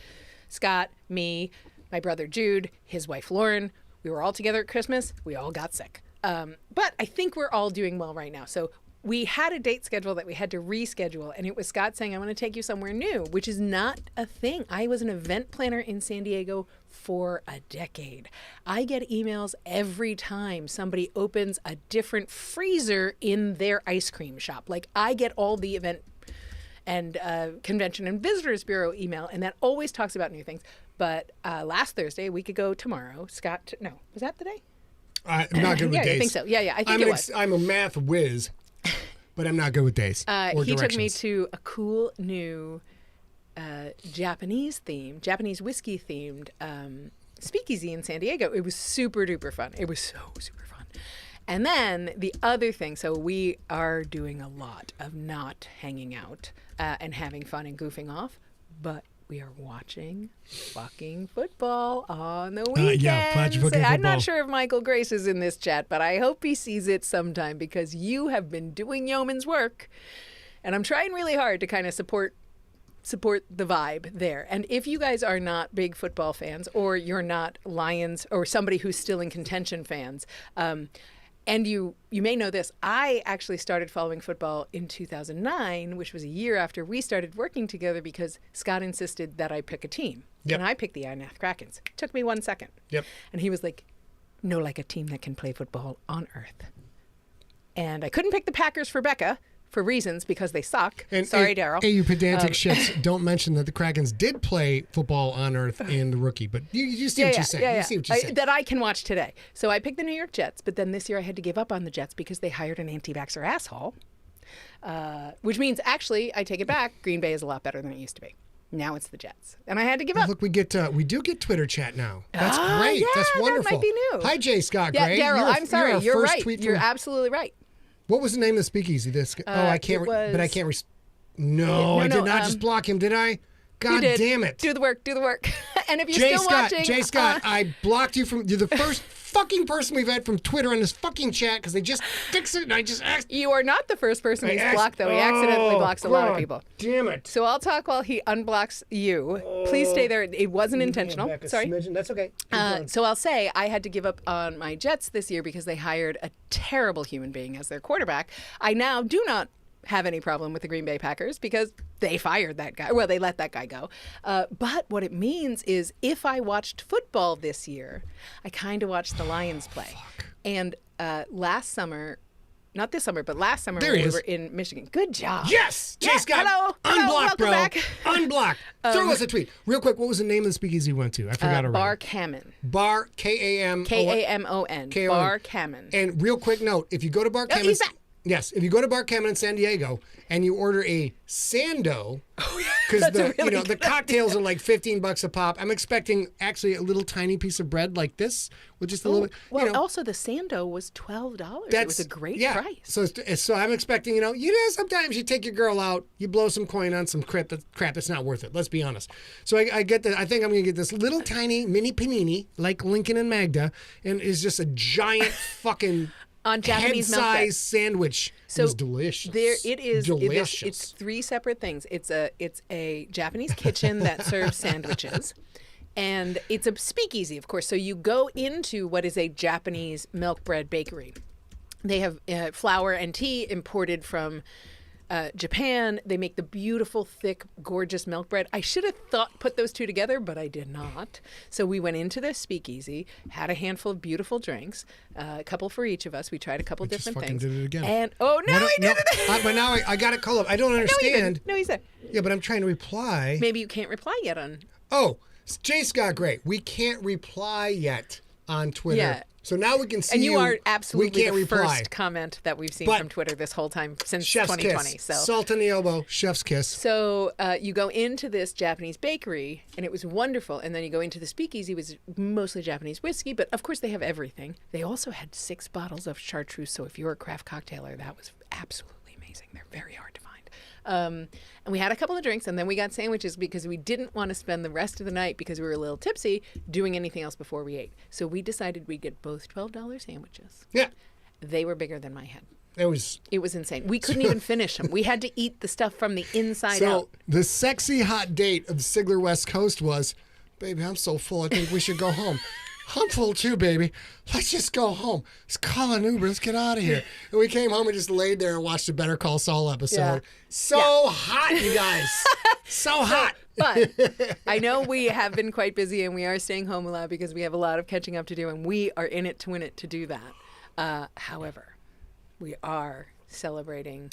Scott, me, my brother Jude, his wife Lauren. We were all together at Christmas. We all got sick. But I think we're all doing well right now. So we had a date schedule that we had to reschedule, and it was Scott saying, I want to take you somewhere new, which is not a thing. I was an event planner in San Diego for a decade. I get emails every time somebody opens a different freezer in their ice cream shop. Like, I get all the event and Convention and Visitors Bureau email, and that always talks about new things. But last Thursday, a week ago tomorrow, Scott, no, was that the day? I'm not good with days. I think so. Yeah, I think it was. I'm a math whiz, but I'm not good with days or he directions. took me to a cool new Japanese whiskey themed speakeasy in San Diego. It was super duper fun. It was so super fun. And then the other thing, so we are doing a lot of not hanging out and having fun and goofing off, but we are watching fucking football on the weekends. Fucking football. I'm not sure if Michael Grace is in this chat, but I hope he sees it sometime because you have been doing yeoman's work. And I'm trying really hard to kind of support the vibe there. And if you guys are not big football fans, or you're not Lions or somebody who's still in contention fans, and you may know this, I actually started following football in 2009, which was a year after we started working together because Scott insisted that I pick a team. Yep. And I picked the Layeth Krakens. It took me 1 second. Yep. And he was like, no, like a team that can play football on earth. And I couldn't pick the Packers for Becca for reasons because they suck. Sorry, Daryl. Hey, you pedantic shits, don't mention that the Krakens did play football on earth in the rookie, but you see what you're saying. Yeah. You see what you're saying. That I can watch today. So I picked the New York Jets, but then this year I had to give up on the Jets because they hired an anti-vaxxer asshole, which means actually, I take it back, Green Bay is a lot better than it used to be. Now it's the Jets. And I had to give up. Look, we do get Twitter chat now. That's great. Yeah, That's wonderful. That might be new. Hi, J. Scott Yeah, Gray. Daryl, I'm sorry. You're right. You're from, absolutely right. What was the name of the speakeasy? I can't. But I can't. No, I did not just block him, did I? God damn it! Do the work. And if you're still watching, Jay Scott, I blocked you from. You're the first fucking person we've had from Twitter on this fucking chat because they just fix it and I just asked. You are not the first person he's blocked, though. He accidentally blocks a lot of people. Damn it! So I'll talk while he unblocks you. Please stay there. It wasn't intentional. Sorry. That's okay. So I'll say I had to give up on my Jets this year because they hired a terrible human being as their quarterback. I now do not have any problem with the Green Bay Packers because they fired that guy. Well, they let that guy go. But what it means is if I watched football this year, I kind of watched the Lions play. And last summer, not this summer, but last summer when we were in Michigan. Good job. Yes! Jay Scott, hello. unblock, bro. Back. Unblock. Throw us a tweet. Real quick, what was the name of the speakeasy you went to? I forgot already. Bar Kamen. Bar Kamon. Kamon. Bar Kamen. And real quick note, if you go to Bar Kamen... he's back. Yes, if you go to Bar Cameron in San Diego and you order a Sando, because the cocktails are like $15 a pop. I'm expecting actually a little tiny piece of bread like this with just a little bit. Well, also the Sando was $12. It was a great price. So I'm expecting, sometimes you take your girl out, you blow some coin on some crap that's not worth it. Let's be honest. So I get that. I think I'm going to get this little tiny mini panini like Lincoln and Magda, and it's just a giant fucking on Japanese milk bread. head-sized sandwich. So it was delicious. There it is. Delicious. It's three separate things. It's a Japanese kitchen that serves sandwiches, and it's a speakeasy, of course. So you go into what is a Japanese milk bread bakery. They have flour and tea imported from Japan. They make the beautiful, thick, gorgeous milk bread. I should have put those two together, but I did not. So we went into this speakeasy, had a handful of beautiful drinks, a couple for each of us. We tried a couple different things. Did it again. And I did it. But now I got it called up. I don't understand. No, he said. Yeah, but I'm trying to reply. Maybe you can't reply yet on. Oh, J. Scott Gray. We can't reply yet on Twitter. Yeah. So now we can see and you are absolutely the reply. first comment that we've seen from Twitter this whole time since Chef's 2020. Kiss. So Salt in the elbow, chef's kiss. So you go into this Japanese bakery, and it was wonderful. And then you go into the speakeasy, it was mostly Japanese whiskey, but of course they have everything. They also had 6 bottles of chartreuse. So if you're a craft cocktailer, that was absolutely amazing. They're very hard to find. And we had a couple of drinks, and then we got sandwiches because we didn't want to spend the rest of the night, because we were a little tipsy, doing anything else before we ate. So we decided we'd get both $12 sandwiches. Yeah. They were bigger than my head. It was insane. We couldn't even finish them. We had to eat the stuff from the inside out. So the sexy hot date of the Sigler West Coast was, baby, I'm so full, I think we should go home. I'm full too, baby. Let's just go home. Let's call an Uber. Let's get out of here. And we came home and just laid there and watched the Better Call Saul episode. Yeah. Hot, you guys. So hot. But I know we have been quite busy, and we are staying home a lot because we have a lot of catching up to do, and we are in it to win it to do that. However, we are celebrating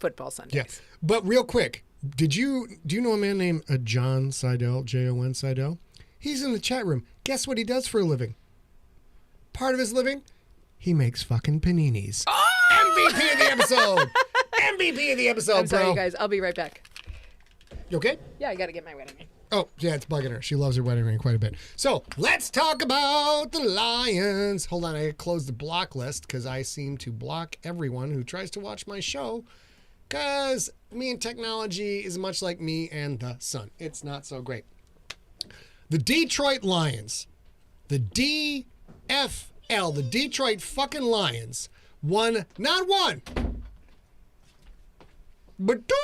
football Sundays. Yes. But real quick, do you know a man named John Seidel, Jon Seidel? He's in the chat room. Guess what he does for a living? Part of his living, he makes fucking paninis. Oh! MVP of the episode. MVP of the episode, I'm sorry, you guys. I'll be right back. You okay? Yeah, I got to get my wedding ring. Oh, yeah, it's bugging her. She loves her wedding ring quite a bit. So let's talk about the Lions. Hold on, I closed the block list because I seem to block everyone who tries to watch my show, because me and technology is much like me and the sun. It's not so great. The Detroit Lions, the DFL, the Detroit fucking Lions, won not one, but 2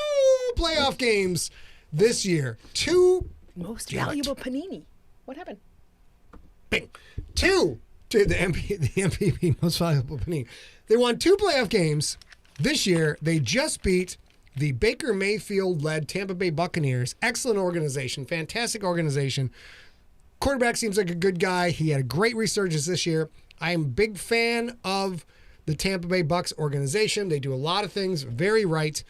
playoff games this year. 2 most valuable panini. What happened? Bing. 2 to the MVP, most valuable panini. They won 2 playoff games this year. They just beat the Baker Mayfield-led Tampa Bay Buccaneers. Excellent organization, fantastic organization. Quarterback seems like a good guy. He had a great resurgence this year. I am a big fan of the Tampa Bay Bucs organization. They do a lot of things very right.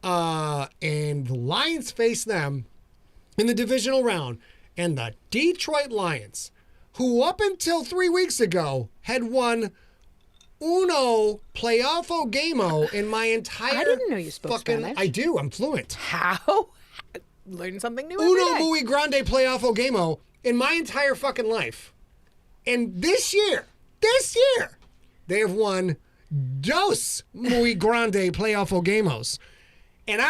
And the Lions face them in the divisional round. And the Detroit Lions, who up until 3 weeks ago had won uno playoffo gameo in my entire... I didn't know you spoke Spanish. I do. I'm fluent. How? Learn something new Uno every day. muy grande playoffo gameo in my entire fucking life. And this year, they have won dos muy grande playoffo gameos. And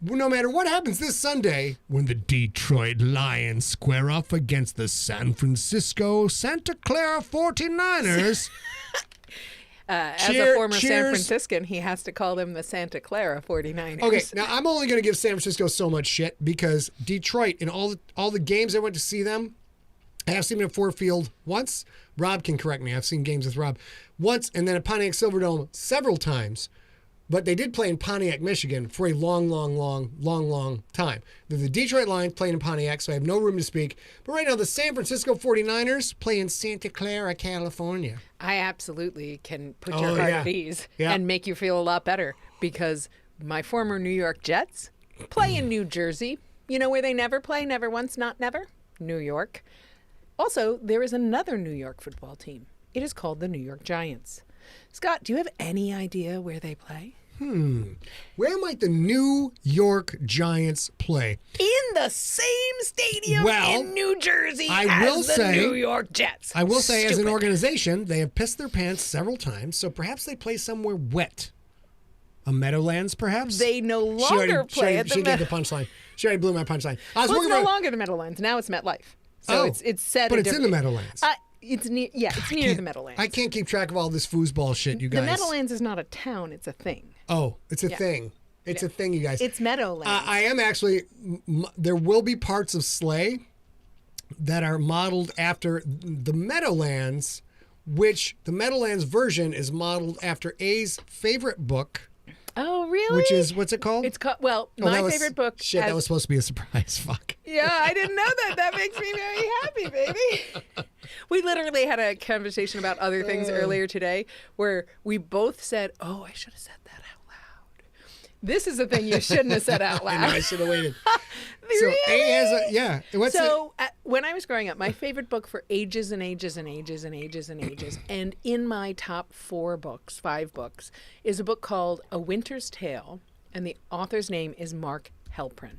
no matter what happens this Sunday, when the Detroit Lions square off against the San Francisco Santa Clara 49ers... As a former San Franciscan, he has to call them the Santa Clara 49ers. Okay, now I'm only going to give San Francisco so much shit because Detroit, in all the games I went to see them, I have seen them at Ford Field once. Rob can correct me. I've seen games with Rob once, and then at Pontiac Silverdome several times. But they did play in Pontiac, Michigan for a long time. They're the Detroit Lions playing in Pontiac, so I have no room to speak. But right now, the San Francisco 49ers play in Santa Clara, California. I absolutely can put your heart at ease and make you feel a lot better, because my former New York Jets play in New Jersey. You know where they never play? Never once, not never? New York. Also, there is another New York football team. It is called the New York Giants. Scott, do you have any idea where they play? Where might the New York Giants play? In the same stadium in New Jersey as the New York Jets. I will say, as an organization, they have pissed their pants several times, so perhaps they play somewhere wet. A Meadowlands, perhaps? They no longer play at the She gave the punchline. She already blew my punchline. Well, it's no longer the Meadowlands. Now it's MetLife. So it's set. But it's in the Meadowlands. It's near. Yeah, it's near the Meadowlands. I can't keep track of all this foosball shit, you guys. The Meadowlands is not a town; it's a thing. Oh, it's a thing. It's a thing, you guys. It's Meadowlands. I am actually. There will be parts of Slay that are modeled after the Meadowlands, which the Meadowlands version is modeled after A's favorite book. Oh, really? Which is, what's it called? It's called, my favorite book. Shit, that was supposed to be a surprise. Fuck. Yeah, I didn't know that. That makes me very happy, baby. We literally had a conversation about other things earlier today where we both said, oh, I should have said that out loud. This is a thing you shouldn't have said out loud. I know, I should have waited. So Really? A has a, yeah. What's when I was growing up, my favorite book for ages and ages and ages and ages and ages, and in my top 5 books, is a book called A Winter's Tale, and the author's name is Mark Helprin.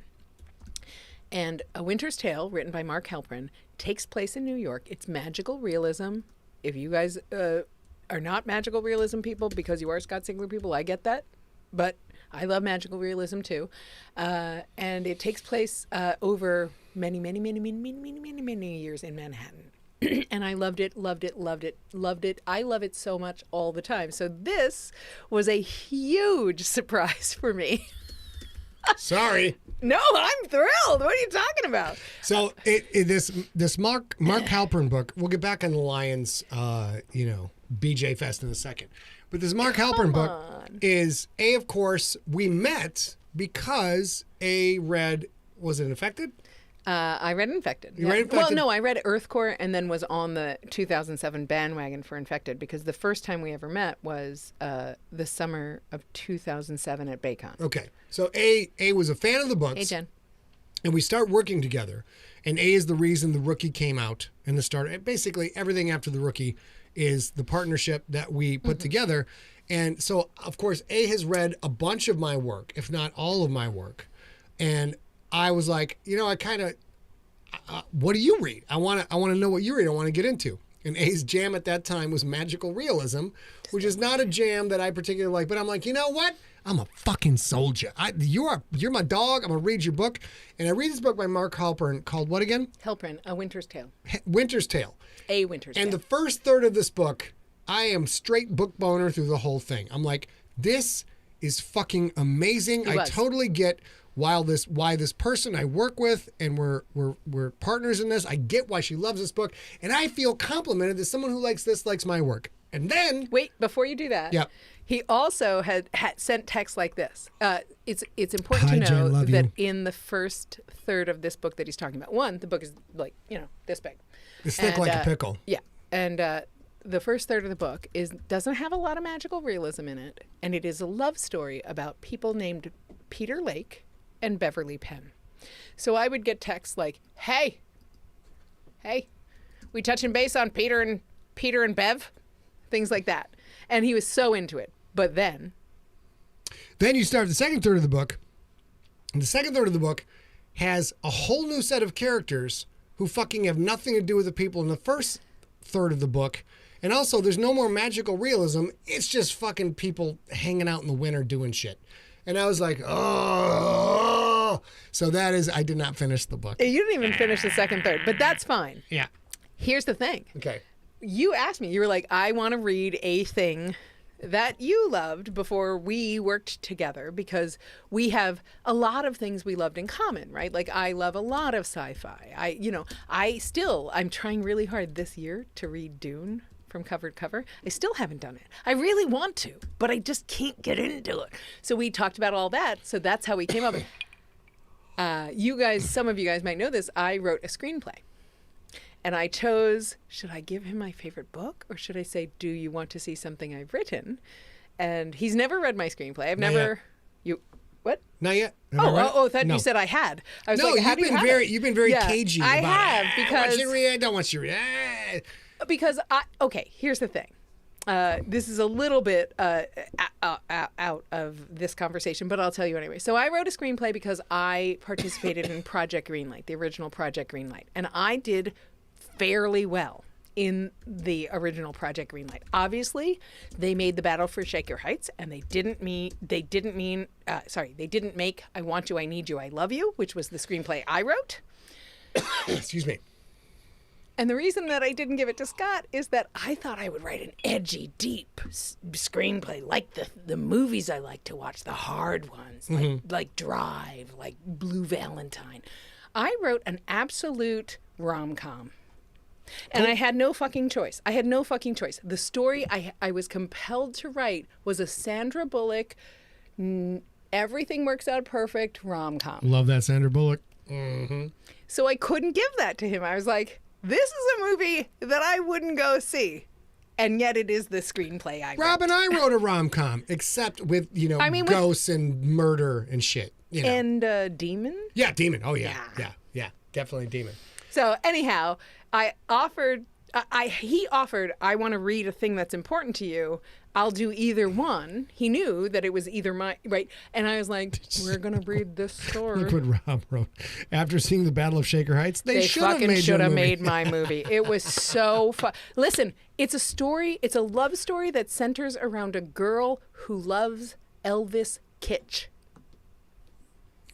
And A Winter's Tale, written by Mark Helprin, takes place in New York. It's magical realism. If you guys are not magical realism people because you are Scott Sigler people, I get that. But I love magical realism too. And it takes place over many years in Manhattan. And I loved it. I love it so much all the time. So this was a huge surprise for me. Sorry. No, I'm thrilled. What are you talking about? So this Mark Halpern book, we'll get back on the Lions, BJ Fest in a second. But this Mark Halpern book is, of course, we met because read, was it Infected? I read Infected. You read Infected? Well, no, I read Earthcore and then was on the 2007 bandwagon for Infected because the first time we ever met was the summer of 2007 at Baycon. Okay. So A was a fan of the books. Hey, Jen. And we start working together. And A is the reason the Rookie came out in the start. Basically, everything after the Rookie is the partnership that we put together. And so, of course, A has read a bunch of my work, if not all of my work. And I was like, I kind of, what do you read? I want to know what you read. I want to get into. And A's jam at that time was magical realism, which is not a jam that I particularly like. But I'm like, you know what? I'm a fucking soldier. You're my dog. I'm going to read your book. And I read this book by Mark Halpern called what again? Helprin, A Winter's Tale. Winter's Tale. A Winter's Tale. And the first third of this book, I am straight book boner through the whole thing. I'm like, this is fucking amazing. I totally get why this person I work with and we're partners in this. I get why she loves this book, and I feel complimented that someone who likes this likes my work. And then wait, before you do that, he also had sent texts like this. It's important to know that in the first third of this book that he's talking about, one, the book is like this big. It's thick like a pickle. Yeah, and the first third of the book doesn't have a lot of magical realism in it, and it is a love story about people named Peter Lake and Beverly Penn. So I would get texts like, hey, we touching base on Peter and Bev? Things like that. And he was so into it. But then you start the second third of the book, and the second third of the book has a whole new set of characters who fucking have nothing to do with the people in the first third of the book. And also, there's no more magical realism. It's just fucking people hanging out in the winter doing shit. And I was like, oh. So I did not finish the book. You didn't even finish the second third, but that's fine. Yeah. Here's the thing. Okay. You asked me, you were like, I want to read a thing that you loved before we worked together because we have a lot of things we loved in common, right? Like I love a lot of sci-fi. I'm trying really hard this year to read Dune from cover to cover. I still haven't done it. I really want to, but I just can't get into it. So we talked about all that. So that's how we came up. Some of you guys might know this. I wrote a screenplay. And I chose, should I give him my favorite book or should I say, do you want to see something I've written? And he's never read my screenplay. I've never. You what? Not yet. I thought you said I had. I was like, how do you have it? You've been very cagey about it. I have because I want you to read. I don't want you to read. Because here's the thing. this is a little bit out of this conversation, but I'll tell you anyway. So I wrote a screenplay because I participated in Project Greenlight, the original Project Greenlight, and I did fairly well in the original Project Greenlight. Obviously, they made the Battle for Shaker Heights, and they didn't make I Want You, I Need You, I Love You, which was the screenplay I wrote. Excuse me. And the reason that I didn't give it to Scott is that I thought I would write an edgy, deep screenplay like the movies I like to watch, the hard ones, like Drive, like Blue Valentine. I wrote an absolute rom-com. And I had no fucking choice. The story I was compelled to write was a Sandra Bullock, everything works out perfect rom-com. Love that Sandra Bullock. So I couldn't give that to him. I was like, this is a movie that I wouldn't go see. And yet it is the screenplay I wrote. Rob and I wrote a rom-com, except with, ghosts and murder and shit. And Demon? Yeah, Demon. Oh, yeah. Yeah. Definitely Demon. So anyhow, he offered, I want to read a thing that's important to you. I'll do either one. He knew that it was either right. And I was like, we're going to read this story. Look what Rob wrote. After seeing the Battle of Shaker Heights, they should have made my movie. It was so fun. Listen, it's a story. It's a love story that centers around a girl who loves Elvis kitsch.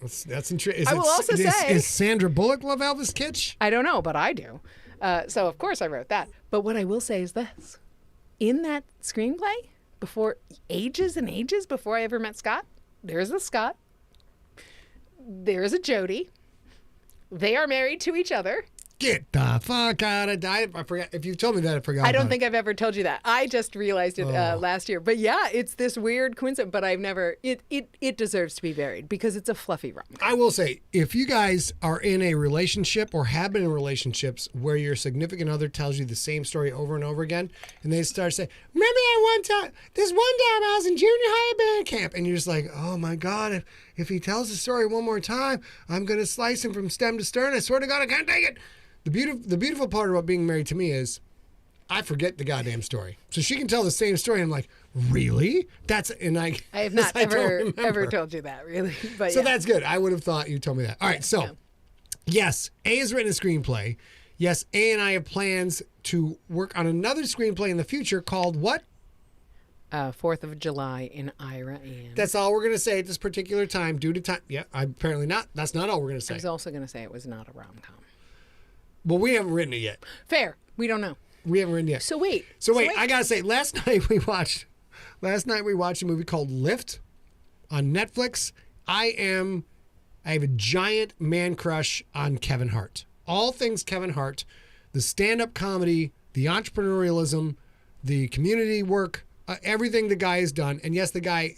That's interesting. I will also say, is Sandra Bullock love Elvis kitsch? I don't know, but I do. So of course I wrote that. But what I will say is this. In that screenplay, ages and ages before I ever met Scott, there's a Scott, there's a Jody. They are married to each other. Get the fuck out of I forgot. If you told me that, I forgot. I don't think I've ever told you that. I just realized it last year. But yeah, it's this weird coincidence. But I've never. It deserves to be buried because it's a fluffy rom-com. I will say, if you guys are in a relationship or have been in relationships where your significant other tells you the same story over and over again, and they start saying, "Remember this one time I was in junior high band camp," and you're just like, "Oh my god, if he tells the story one more time, I'm gonna slice him from stem to stern. I swear to God, I can't take it." The beautiful part about being married to me is I forget the goddamn story. So she can tell the same story. And I'm like, really? I have not ever told you that, really. But so that's good. I would have thought you told me that. All right. So, yes, A has written a screenplay. Yes, A and I have plans to work on another screenplay in the future called what? 4th of July in Iran. That's all we're going to say at this particular time due to time. Yeah, apparently not. That's not all we're going to say. I was also going to say it was not a rom-com. Well, we haven't written it yet. Fair. We don't know. We haven't written it yet. So wait. I gotta say, last night we watched a movie called Lift on Netflix. I have a giant man crush on Kevin Hart. All things Kevin Hart, the stand-up comedy, the entrepreneurialism, the community work, everything the guy has done. And yes, the guy,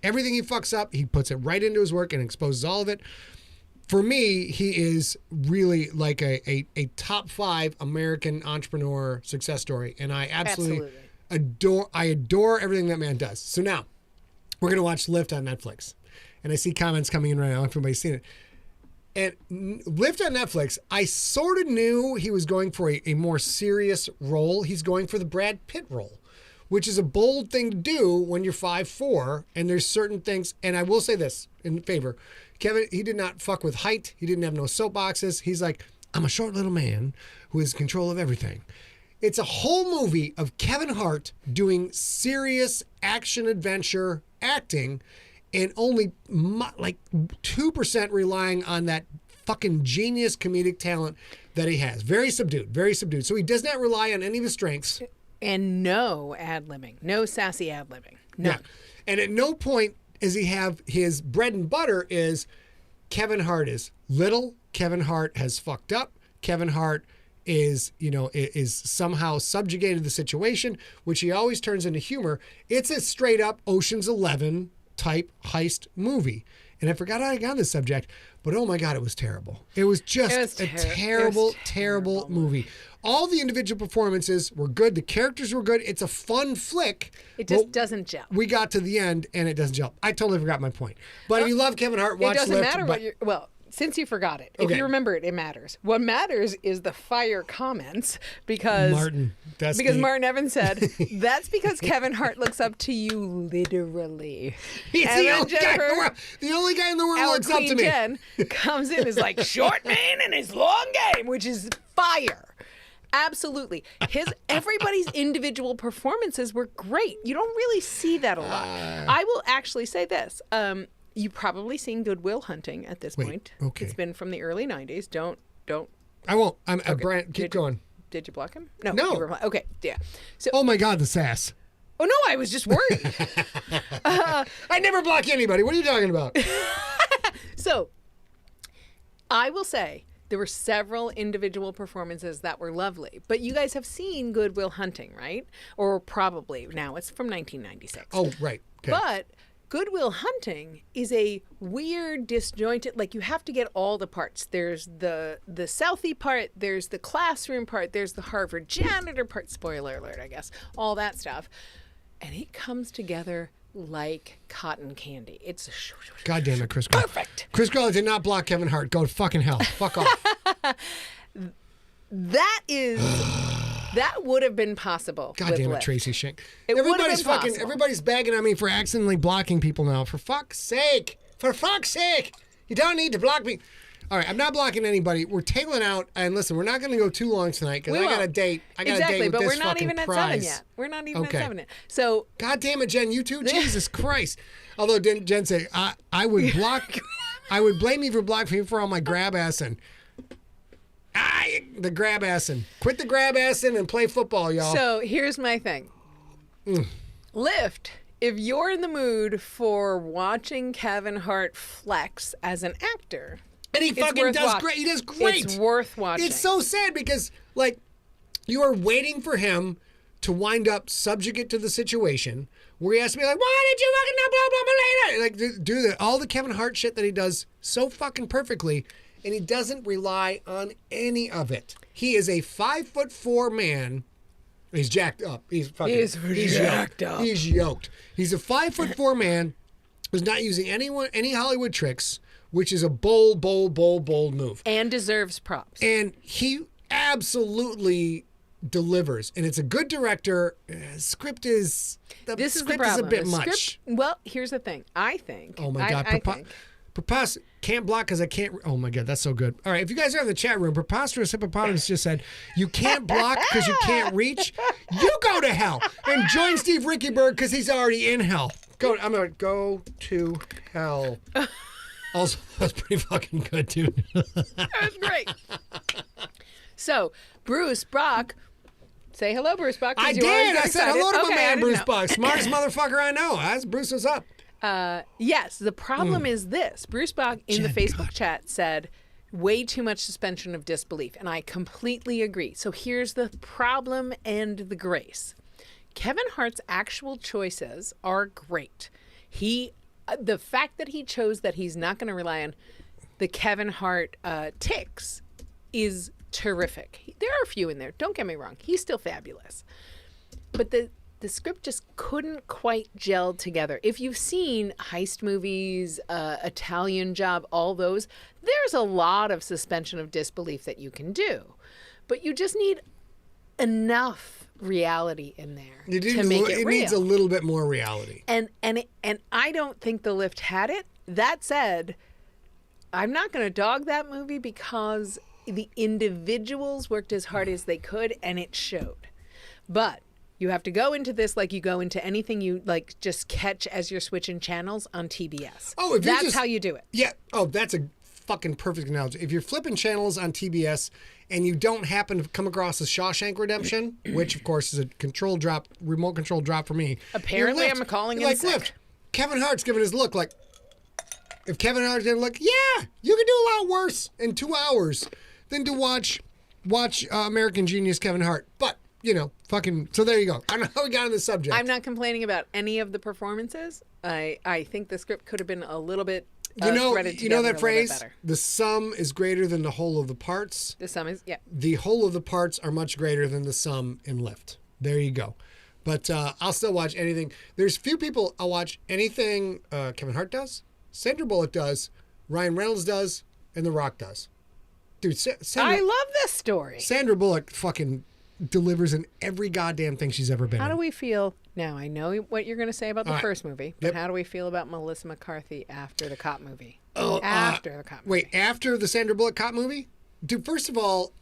everything he fucks up, he puts it right into his work and exposes all of it. For me, he is really like a top 5 American entrepreneur success story. And I absolutely adore everything that man does. So now we're going to watch Lift on Netflix. And I see comments coming in right now. Everybody's seen it. And Lift on Netflix, I sort of knew he was going for a more serious role. He's going for the Brad Pitt role, which is a bold thing to do when you're 5'4", and there's certain things. And I will say this in favor. Kevin, he did not fuck with height. He didn't have no soapboxes. He's like, I'm a short little man who has control of everything. It's a whole movie of Kevin Hart doing serious action adventure acting and only like 2% relying on that fucking genius comedic talent that he has. Very subdued, very subdued. So he does not rely on any of his strengths. And no ad-libbing, no sassy ad-libbing. No. Yeah. And at no point does he have his bread and butter is Kevin Hart is little. Kevin Hart has fucked up. Kevin Hart is somehow subjugated the situation, which he always turns into humor. It's a straight up Ocean's 11 type heist movie. And I forgot how I got on this subject, but oh my God, it was terrible. It was just a terrible movie. All the individual performances were good. The characters were good. It's a fun flick. It just doesn't gel. We got to the end and it doesn't gel. I totally forgot my point. But if you love Kevin Hart, watch Lift. It doesn't matter what you're... Well, since you forgot it, if Okay. you remember it, it matters. What matters is the fire comments because Martin, Martin Evans said that's because Kevin Hart looks up to you literally. He's And the then only guy in the world. The only guy in the world Our looks up to Queen me. Jen comes in is like short man and his long game, which is fire. Absolutely. Everybody's individual performances were great. You don't really see that a lot. I will actually say this. You've probably seen Good Will Hunting at this point. Okay. It's been from the early 90s. Don't. I won't. Brian, keep going. Did you block him? No. No. You were, okay. Yeah. So. Oh my God, the sass. Oh no, I was just worried. I never block anybody. What are you talking about? So, I will say there were several individual performances that were lovely, but you guys have seen Good Will Hunting, right? Or probably now it's from 1996. Oh, right. Okay. But Good Will Hunting is a weird, disjointed, like you have to get all the parts. There's the Southie part, there's the classroom part, there's the Harvard janitor part, spoiler alert, I guess, all that stuff. And it comes together like cotton candy. It's God damn it, Chris Carl. Perfect. Chris Carl did not block Kevin Hart. Go to fucking hell. Fuck off. That would have been possible. God with damn it, Lyft. Tracy Shank. It would have Everybody's been fucking. possible. Everybody's bagging on me for accidentally blocking people now. For fuck's sake. For fuck's sake. You don't need to block me. All right, I'm not blocking anybody. We're tailing out, and listen, we're not going to go too long tonight because I got a date. I got a date with but this we're not fucking even at prize. 7 yet. We're not even Okay. at 7 yet. So God damn it, Jen, you too? Jesus Christ. Although Jen say, I would block, I would blame you for blocking me for all my grab assing. The grab assing. Quit the grab assing and play football, y'all. So here's my thing. Lyft, if you're in the mood for watching Kevin Hart flex as an actor, and he it's fucking worth does watching. great. He does great. It's worth watching. It's so sad because, like, you are waiting for him to wind up subjugate to the situation where he has to be like, why did you fucking not blah, blah, blah, blah, like, do all the Kevin Hart shit that he does so fucking perfectly, and he doesn't rely on any of it. He is a 5'4" man. He's jacked up. He's jacked up. He's yoked. He's a 5'4" man who's not using any Hollywood tricks, which is a bold move. And deserves props. And he absolutely delivers. And it's a good director. Script is a bit much. Well, here's the thing. I think. Oh my God. Can't block because I can't. Oh my God, that's so good. All right, if you guys are in the chat room, Preposterous Hippopotamus just said, you can't block because you can't reach. You go to hell and join Steve Rickyberg because he's already in hell. I'm going to go to hell. Also, that's pretty fucking good, dude. That was great. So, Bruce Brock. Say hello, Bruce Brock. I did. I said hello to my man, Bruce Brock. Smartest motherfucker I know. That's Bruce was up. Yes, the problem is this. Bruce Brock in the Facebook chat said, way too much suspension of disbelief. And I completely agree. So here's the problem and the grace. Kevin Hart's actual choices are great. The fact that he chose that he's not going to rely on the Kevin Hart tics is terrific. There are a few in there. Don't get me wrong. He's still fabulous. But the script just couldn't quite gel together. If you've seen heist movies, Italian Job, all those, there's a lot of suspension of disbelief that you can do. But you just need enough reality in there to make it real. It needs a little bit more reality. And I don't think The Lift had it. That said, I'm not going to dog that movie because the individuals worked as hard as they could, and it showed. But you have to go into this like you go into anything you like just catch as you're switching channels on TBS. Oh, if that's how you do it. Yeah. Oh, that's a fucking perfect analogy. If you're flipping channels on TBS and you don't happen to come across a Shawshank Redemption, which of course is a remote control drop for me. Apparently, I'm calling in sick. Lift. Kevin Hart's giving his look like. If Kevin Hart's gonna look, yeah, you can do a lot worse in 2 hours than to watch American Genius Kevin Hart, but. So there you go. I don't know how we got on this subject. I'm not complaining about any of the performances. I think the script could have been a little bit threaded you know together that a phrase? little bit better. The sum is greater than the whole of the parts. The sum is, yeah. The whole of the parts are much greater than the sum in Lift. There you go. But I'll still watch anything. There's few people I'll watch anything Kevin Hart does, Sandra Bullock does, Ryan Reynolds does, and The Rock does. Dude, I love this story. Sandra Bullock fucking delivers in every goddamn thing she's ever been in. How do we feel now? I know what you're going to say about the first movie, but how do we feel about Melissa McCarthy after the cop movie? After the cop movie. Wait, after the Sandra Bullock cop movie? Dude, first of all,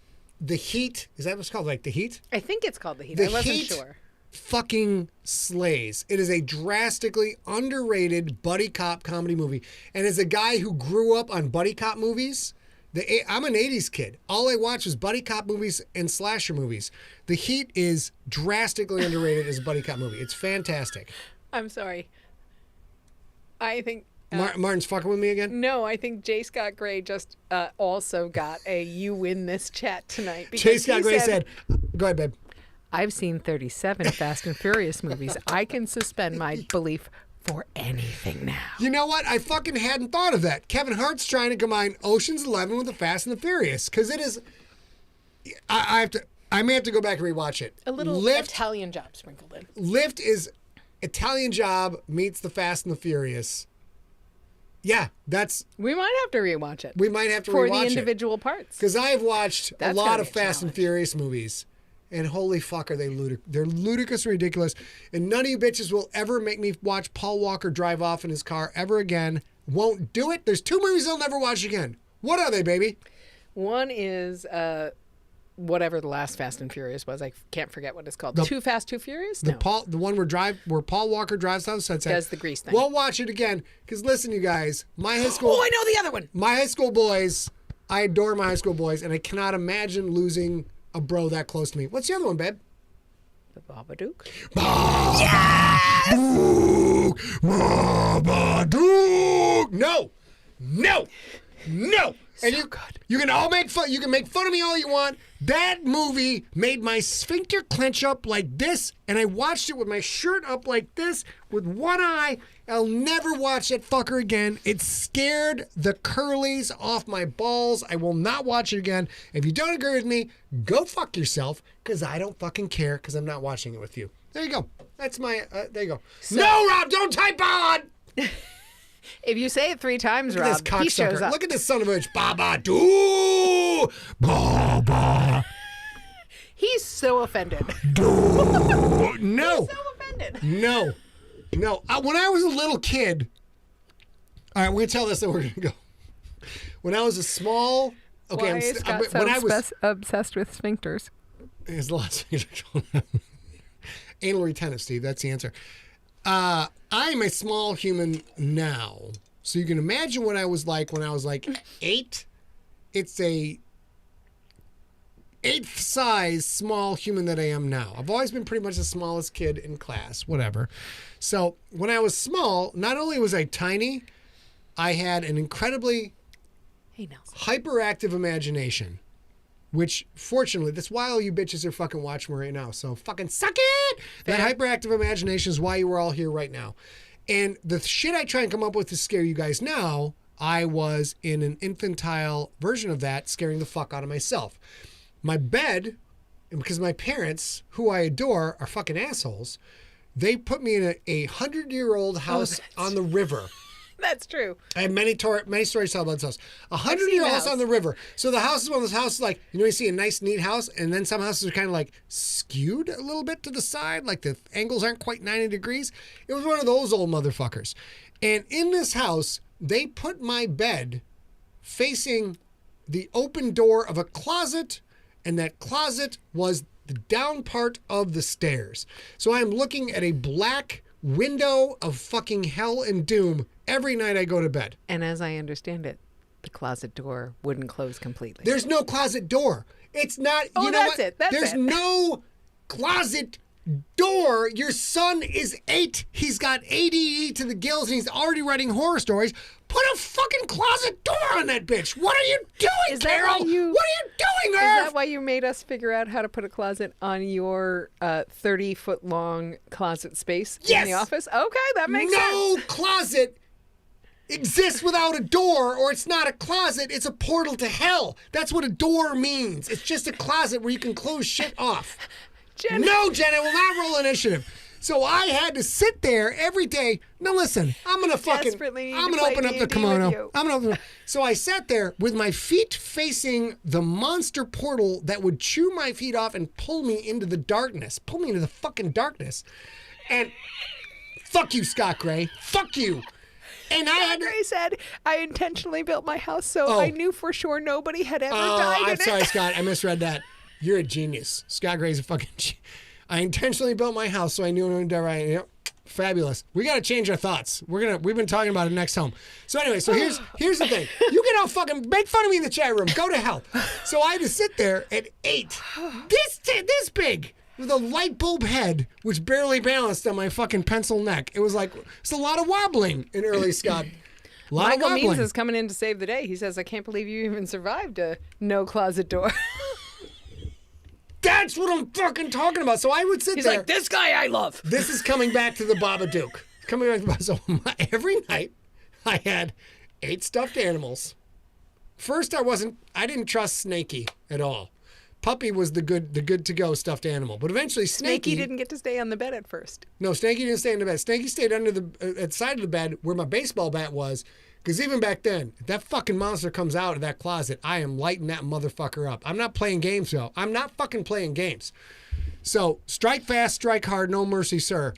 The Heat, is that what it's called? Like The Heat? I think it's called The Heat. The I wasn't Heat sure. Fucking slays. It is a drastically underrated buddy cop comedy movie. And as a guy who grew up on buddy cop movies, I'm an 80s kid. All I watched was buddy cop movies and slasher movies. The Heat is drastically underrated as a buddy cop movie. It's fantastic. I'm sorry. I think... Martin's fucking with me again? No, I think J. Scott Gray just also got a you win this chat tonight. J. Scott Gray said, go ahead, babe. I've seen 37 Fast and Furious movies. I can suspend my belief for anything now. You know what? I fucking hadn't thought of that. Kevin Hart's trying to combine Ocean's 11 with the Fast and the Furious because it is. I may have to go back and rewatch it. A little Italian Job sprinkled in. Lift is Italian Job meets the Fast and the Furious. Yeah, We might have to rewatch it. We might have to for rewatch the individual parts. Because I have watched a lot of Fast and challenge. Furious movies. And holy fuck, are they they're ludicrous and ridiculous. And none of you bitches will ever make me watch Paul Walker drive off in his car ever again. Won't do it. There's 2 movies I'll never watch again. What are they, baby? One is whatever the last Fast and Furious was. I can't forget what it's called. Too Fast, Too Furious? No. The one where Paul Walker drives down the sunset. Does the grease thing. Won't watch it again. Because listen, you guys, my high school... Oh, I know the other one. My high school boys, I adore my high school boys, and I cannot imagine losing a bro that close to me. What's the other one, babe? The Babadook. Yes! Babadook! No! No! No! And you can all make fun. You can make fun of me all you want. That movie made my sphincter clench up like this, and I watched it with my shirt up like this, with one eye. I'll never watch that fucker again. It scared the curlies off my balls. I will not watch it again. If you don't agree with me, go fuck yourself, because I don't fucking care, because I'm not watching it with you. There you go. That's my. There you go. No, Rob, don't type on. If you say it 3 times, Look at Rob, he this cocksucker. shows up. Look at this son of a bitch. Baba do. Baba. He's so offended. No. He's so offended. No. No. When I was a little kid. All right, we're going to tell this and we're going to go. When I was a small. Okay, Why is Scott when I was obsessed with sphincters? There's lots of things going on. Anal retentive, Steve. That's the answer. I am a small human now. So you can imagine what I was like when I was like 8. It's a 8th size small human that I am now. I've always been pretty much the smallest kid in class, whatever. So when I was small, not only was I tiny, I had an incredibly hyperactive imagination. Which, fortunately, that's why all you bitches are fucking watching me right now. So fucking suck it! That hyperactive imagination is why you were all here right now. And the shit I try and come up with to scare you guys now, I was in an infantile version of that, scaring the fuck out of myself. My bed, because my parents, who I adore, are fucking assholes, they put me in a 100-year-old house on the river. That's true. I have many stories to tell about this house. 100-year-old house on the river. So the house is one of those houses like, you see a nice, neat house, and then some houses are kind of like skewed a little bit to the side, like the angles aren't quite 90 degrees. It was one of those old motherfuckers. And in this house, they put my bed facing the open door of a closet, and that closet was the down part of the stairs. So I am looking at a black window of fucking hell and doom every night I go to bed. And as I understand it, the closet door wouldn't close completely. There's no closet door. It's not. Oh, you know that's what? it. That's There's it. no closet door. Your son is 8. He's got ADD to the gills, and he's already writing horror stories. Put a fucking closet door on that bitch. What are you doing, Carol? What are you doing, Is Irv? that why you made us figure out how to put a closet on your 30-foot-long closet space in the office? Okay, that makes sense. No closet exists without a door, or it's not a closet, it's a portal to hell. That's what a door means. It's just a closet where you can close shit off. Jenna. No, Jen, I will not roll initiative. So I had to sit there every day. Now listen, I'm gonna Desperately I'm need gonna to open play up the D&D kimono. with you. I'm gonna open. So I sat there with my feet facing the monster portal that would chew my feet off and pull me into the darkness. Pull me into the fucking darkness. And fuck you, Scott Gray. Fuck you. And I had to. Gray said, I intentionally built my house so I knew for sure nobody had ever died in I'm sorry, it. Scott. I misread that. You're a genius. Scott Gray's a fucking I intentionally built my house so I knew when I right. Yep. Fabulous. We got to change our thoughts. We've been talking about it next home. So anyway, here's the thing. You can all fucking make fun of me in the chat room. Go to hell. So I had to sit there at 8. This big. With a light bulb head, which barely balanced on my fucking pencil neck. It was like, it's a lot of wobbling in early Scott. Michael Means is coming in to save the day. He says, I can't believe you even survived a no closet door. That's what I'm fucking talking about. So I would sit there. He's like, this guy I love. This is coming back to the Babadook. Coming back to the So every night, I had 8 stuffed animals. First, I didn't trust Snakey at all. Puppy was the good to go stuffed animal, but eventually Snakey didn't get to stay on the bed at first. No, Snakey didn't stay on the bed. Snakey stayed under at the side of the bed where my baseball bat was, because even back then, if that fucking monster comes out of that closet, I am lighting that motherfucker up. I'm not playing games, though. I'm not fucking playing games. So strike fast, strike hard, no mercy, sir.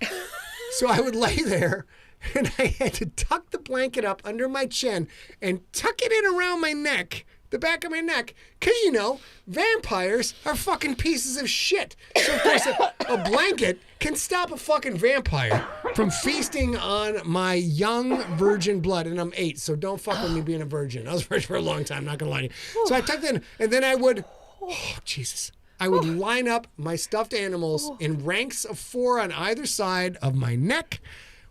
So I would lay there, and I had to tuck the blanket up under my chin and tuck it in around my neck. The back of my neck, because, vampires are fucking pieces of shit. So, of course, a blanket can stop a fucking vampire from feasting on my young virgin blood. And I'm 8, so don't fuck with me being a virgin. I was a virgin for a long time, not going to lie to you. So I tucked in, and then I would, I would line up my stuffed animals in ranks of 4 on either side of my neck,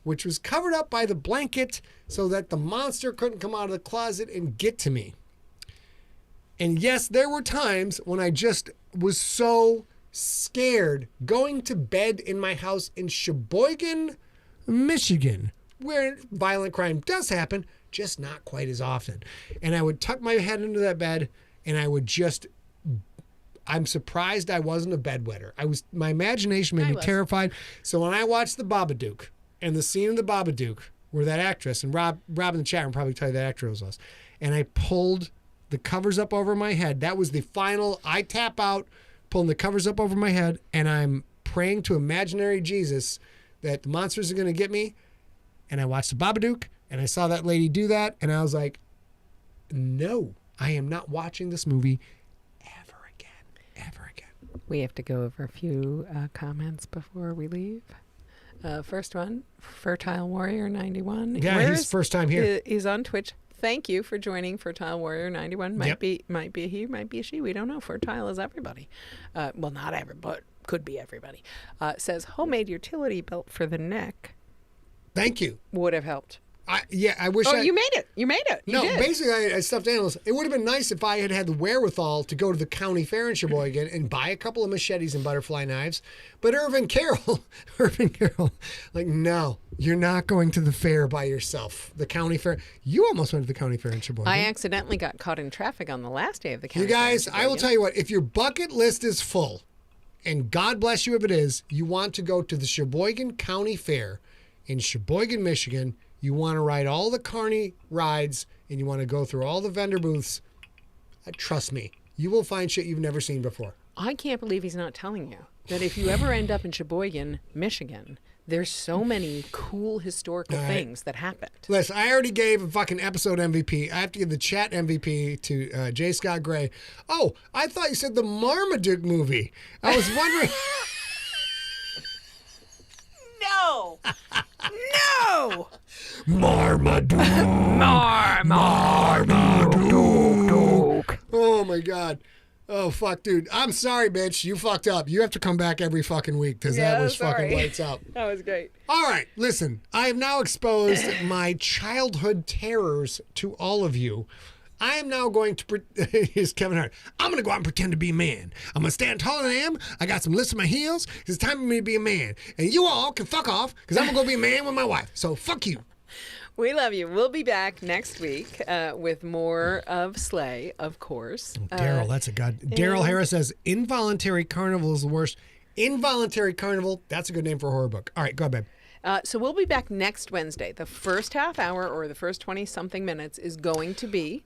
which was covered up by the blanket so that the monster couldn't come out of the closet and get to me. And yes, there were times when I just was so scared going to bed in my house in Sheboygan, Michigan, where violent crime does happen, just not quite as often. And I would tuck my head into that bed and I would I'm surprised I wasn't a bedwetter. My imagination made me terrified. So when I watched The Babadook and the scene of The Babadook where that actress, and Rob in the chat room probably tell you that actress was, and I pulled the covers up over my head. That was the final. I tap out, pulling the covers up over my head, and I'm praying to imaginary Jesus that the monsters are going to get me. And I watched the Babadook, and I saw that lady do that, and I was like, no, I am not watching this movie ever again. We have to go over a few comments before we leave. First one, Fertile Warrior 91. Yeah, he's first time here. He's on Twitch. Thank you for joining Fertile Warrior 91. Might be a he, might be a she. We don't know. Fertile is everybody. Well, not everybody, but could be everybody. Says homemade utility belt for the neck. Thank you. Would have helped. I wish. You made it. You made it. No, basically, I stuffed animals. It would have been nice if I had the wherewithal to go to the county fair in Sheboygan and buy a couple of machetes and butterfly knives. But Irvin Carroll, like, no, you're not going to the fair by yourself. The county fair. You almost went to the county fair in Sheboygan. I accidentally got caught in traffic on the last day of the county fair. You guys, fair I will tell you what. If your bucket list is full, and God bless you if it is, you want to go to the Sheboygan County Fair in Sheboygan, Michigan. You want to ride all the carny rides, and you want to go through all the vendor booths. Trust me, you will find shit you've never seen before. I can't believe he's not telling you that if you ever end up in Sheboygan, Michigan, there's so many cool historical things that happened. Listen, I already gave a fucking episode MVP. I have to give the chat MVP to J. Scott Gray. Oh, I thought you said the Marmaduke movie. I was wondering... No! No! Marmaduke! Marmaduke! Oh, my God. Oh, fuck, dude. I'm sorry, bitch. You fucked up. You have to come back every fucking week because that was fucking lights out. That was great. All right, listen. I have now exposed my childhood terrors to all of you. I am now going to, here's Kevin Hart. I'm going to go out and pretend to be a man. I'm going to stand taller than I am. I got some lifts in my heels. It's time for me to be a man. And you all can fuck off because I'm going to go be a man with my wife. So fuck you. We love you. We'll be back next week with more of Slay, of course. Daryl, that's a god. Daryl Harris says, involuntary carnival is the worst. Involuntary Carnival. That's a good name for a horror book. All right, go ahead, babe. So we'll be back next Wednesday. The first half hour or the first 20-something minutes is going to be...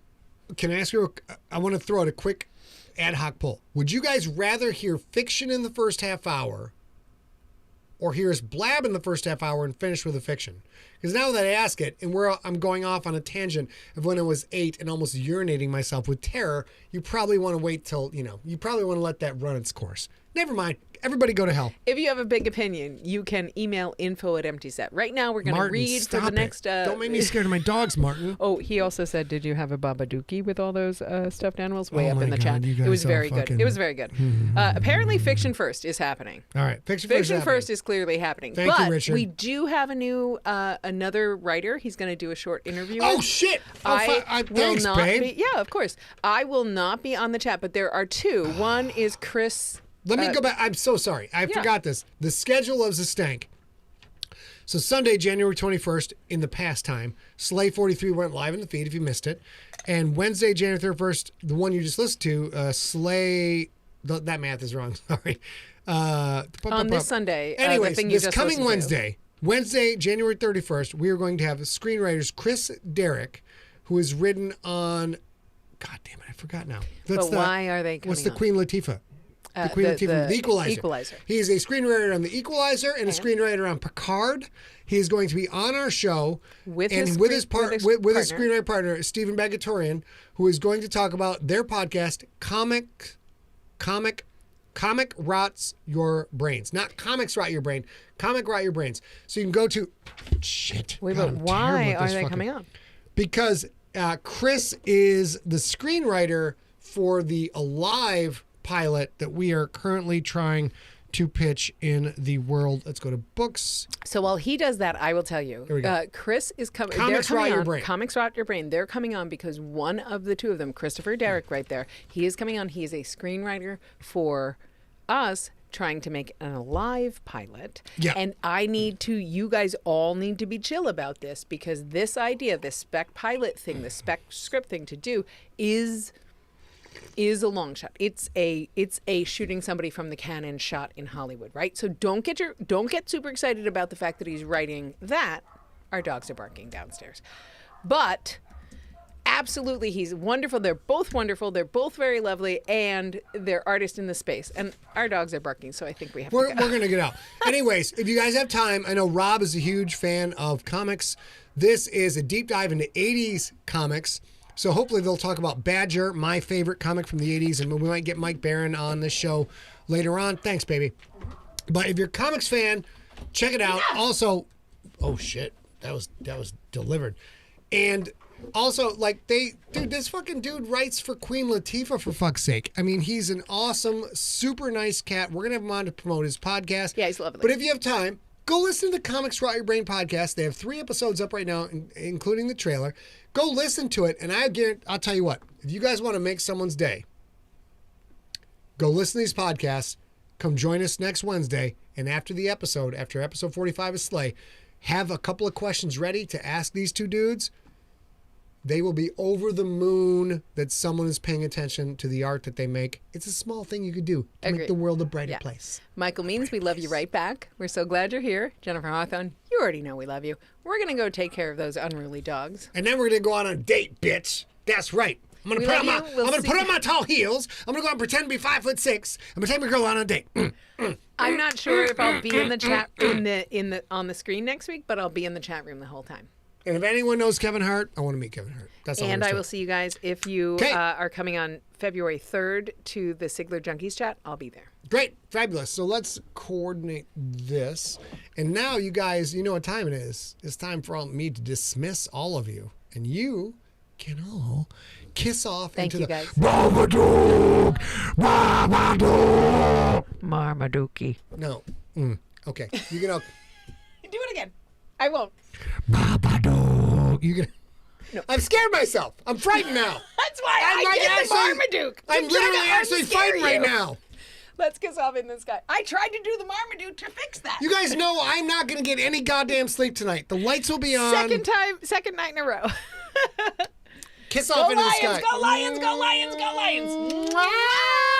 Can I ask you, I want to throw out a quick ad hoc poll. Would you guys rather hear fiction in the first half hour or hear us blab in the first half hour and finish with a fiction? Because now that I ask it, and I'm going off on a tangent of when I was 8 and almost urinating myself with terror, you probably want to wait till, you probably want to let that run its course. Never mind. Everybody go to hell. If you have a big opinion, you can email info@emptyset. Right now, we're going to read for the next... Don't make me scared of my dogs, Martin. Oh, he also said, did you have a Babadookie with all those stuffed animals? Way up in the God, chat. It was very good. It was very good. Apparently, Fiction First is happening. All right. Fiction First is clearly happening. Thank you, Richard. We do have a new, another writer. He's going to do a short interview. Oh, shit. Thanks, babe. Yeah, of course. I will not be on the chat, but there are two. One is Chris... Let me go back. I'm so sorry. I forgot this. The schedule of the stank. So Sunday, January 21st, in the past time, Slay 43 went live in the feed if you missed it. And Wednesday, January 31st, the one you just listened to, Slay... That math is wrong. Sorry. On this Sunday. Anyways, the thing you this just coming Wednesday, January 31st, we are going to have screenwriters Chris Derrick, who has written on... God damn it, I forgot now. Why are they coming What's the on? Queen Latifah? The Equalizer. He is a screenwriter on The Equalizer and a screenwriter on Picard. He is going to be on our show with his screenwriter partner, Stephen Bagatorian, who is going to talk about their podcast, Comic Rots Your Brains. Not Comics Rot Your Brain, Comic Rot Your Brains. So you can go to... Shit. Wait, God, but why are they coming on? Because Chris is the screenwriter for the Alive pilot that we are currently trying to pitch in the world. Let's go to books. So while he does that, I will tell you, Chris is coming. Comics Rot Your Brain. Comics Rot Your Brain. They're coming on because one of the two of them, Christopher Derrick, right there, he is coming on. He is a screenwriter for us trying to make an Alive pilot. Yeah. And you guys all need to be chill about this because this idea, this spec pilot thing, the spec script thing to do is a long shot. It's a shooting somebody from the cannon shot in Hollywood, right? So don't get super excited about the fact that he's writing that. Our dogs are barking downstairs. But absolutely, he's wonderful. They're both wonderful. They're both very lovely, and they're artists in the space. And our dogs are barking, so I think we have to go. We're going to get out. Anyways, if you guys have time, I know Rob is a huge fan of comics. This is a deep dive into 80s comics. So hopefully they'll talk about Badger, my favorite comic from the 80s, and we might get Mike Barron on this show later on. Thanks, baby. But if you're a comics fan, check it out. Also, oh shit, that was delivered. And also, this fucking dude writes for Queen Latifah, for fuck's sake. I mean, he's an awesome, super nice cat. We're gonna have him on to promote his podcast. Yeah, he's lovely. But if you have time, go listen to the Comics Rot Your Brain podcast. They have 3 episodes up right now, including the trailer. Go listen to it, and I'll tell you what. If you guys want to make someone's day, go listen to these podcasts. Come join us next Wednesday, and after episode 45 of Slay, have a couple of questions ready to ask these two dudes. They will be over the moon that someone is paying attention to the art that they make. It's a small thing you could do to make the world a brighter place. Michael Means, we love you right back. We're so glad you're here. Jennifer Hawthorne, you already know we love you. We're going to go take care of those unruly dogs. And then we're going to go on a date, bitch. That's right. I'm going to put on my tall heels. I'm going to go and pretend to be 5'6" and pretend to be a girl on a date. I'm not sure if I'll be in the chat on the screen next week, but I'll be in the chat room the whole time. And if anyone knows Kevin Hart, I want to meet Kevin Hart. That's all. And I will see you guys if you are coming on February 3rd to the Sigler Junkies chat. I'll be there. Great. Fabulous. So let's coordinate this. And now you guys, you know what time it is. It's time for me to dismiss all of you. And you can all kiss off Thank into you the guys. Babadook! Babadook! Marmaduke. No. Okay. You can all... Do it again. I won't. Babadook! You can... No. I'm scared myself. I'm frightened now. That's why I did the Marmaduke. I'm literally actually fighting right now. Let's kiss off in the sky. I tried to do the Marmaduke to fix that. You guys know I'm not going to get any goddamn sleep tonight. The lights will be on. Second night in a row. Kiss off into the sky. Go Lions, go Lions, go Lions, go Lions.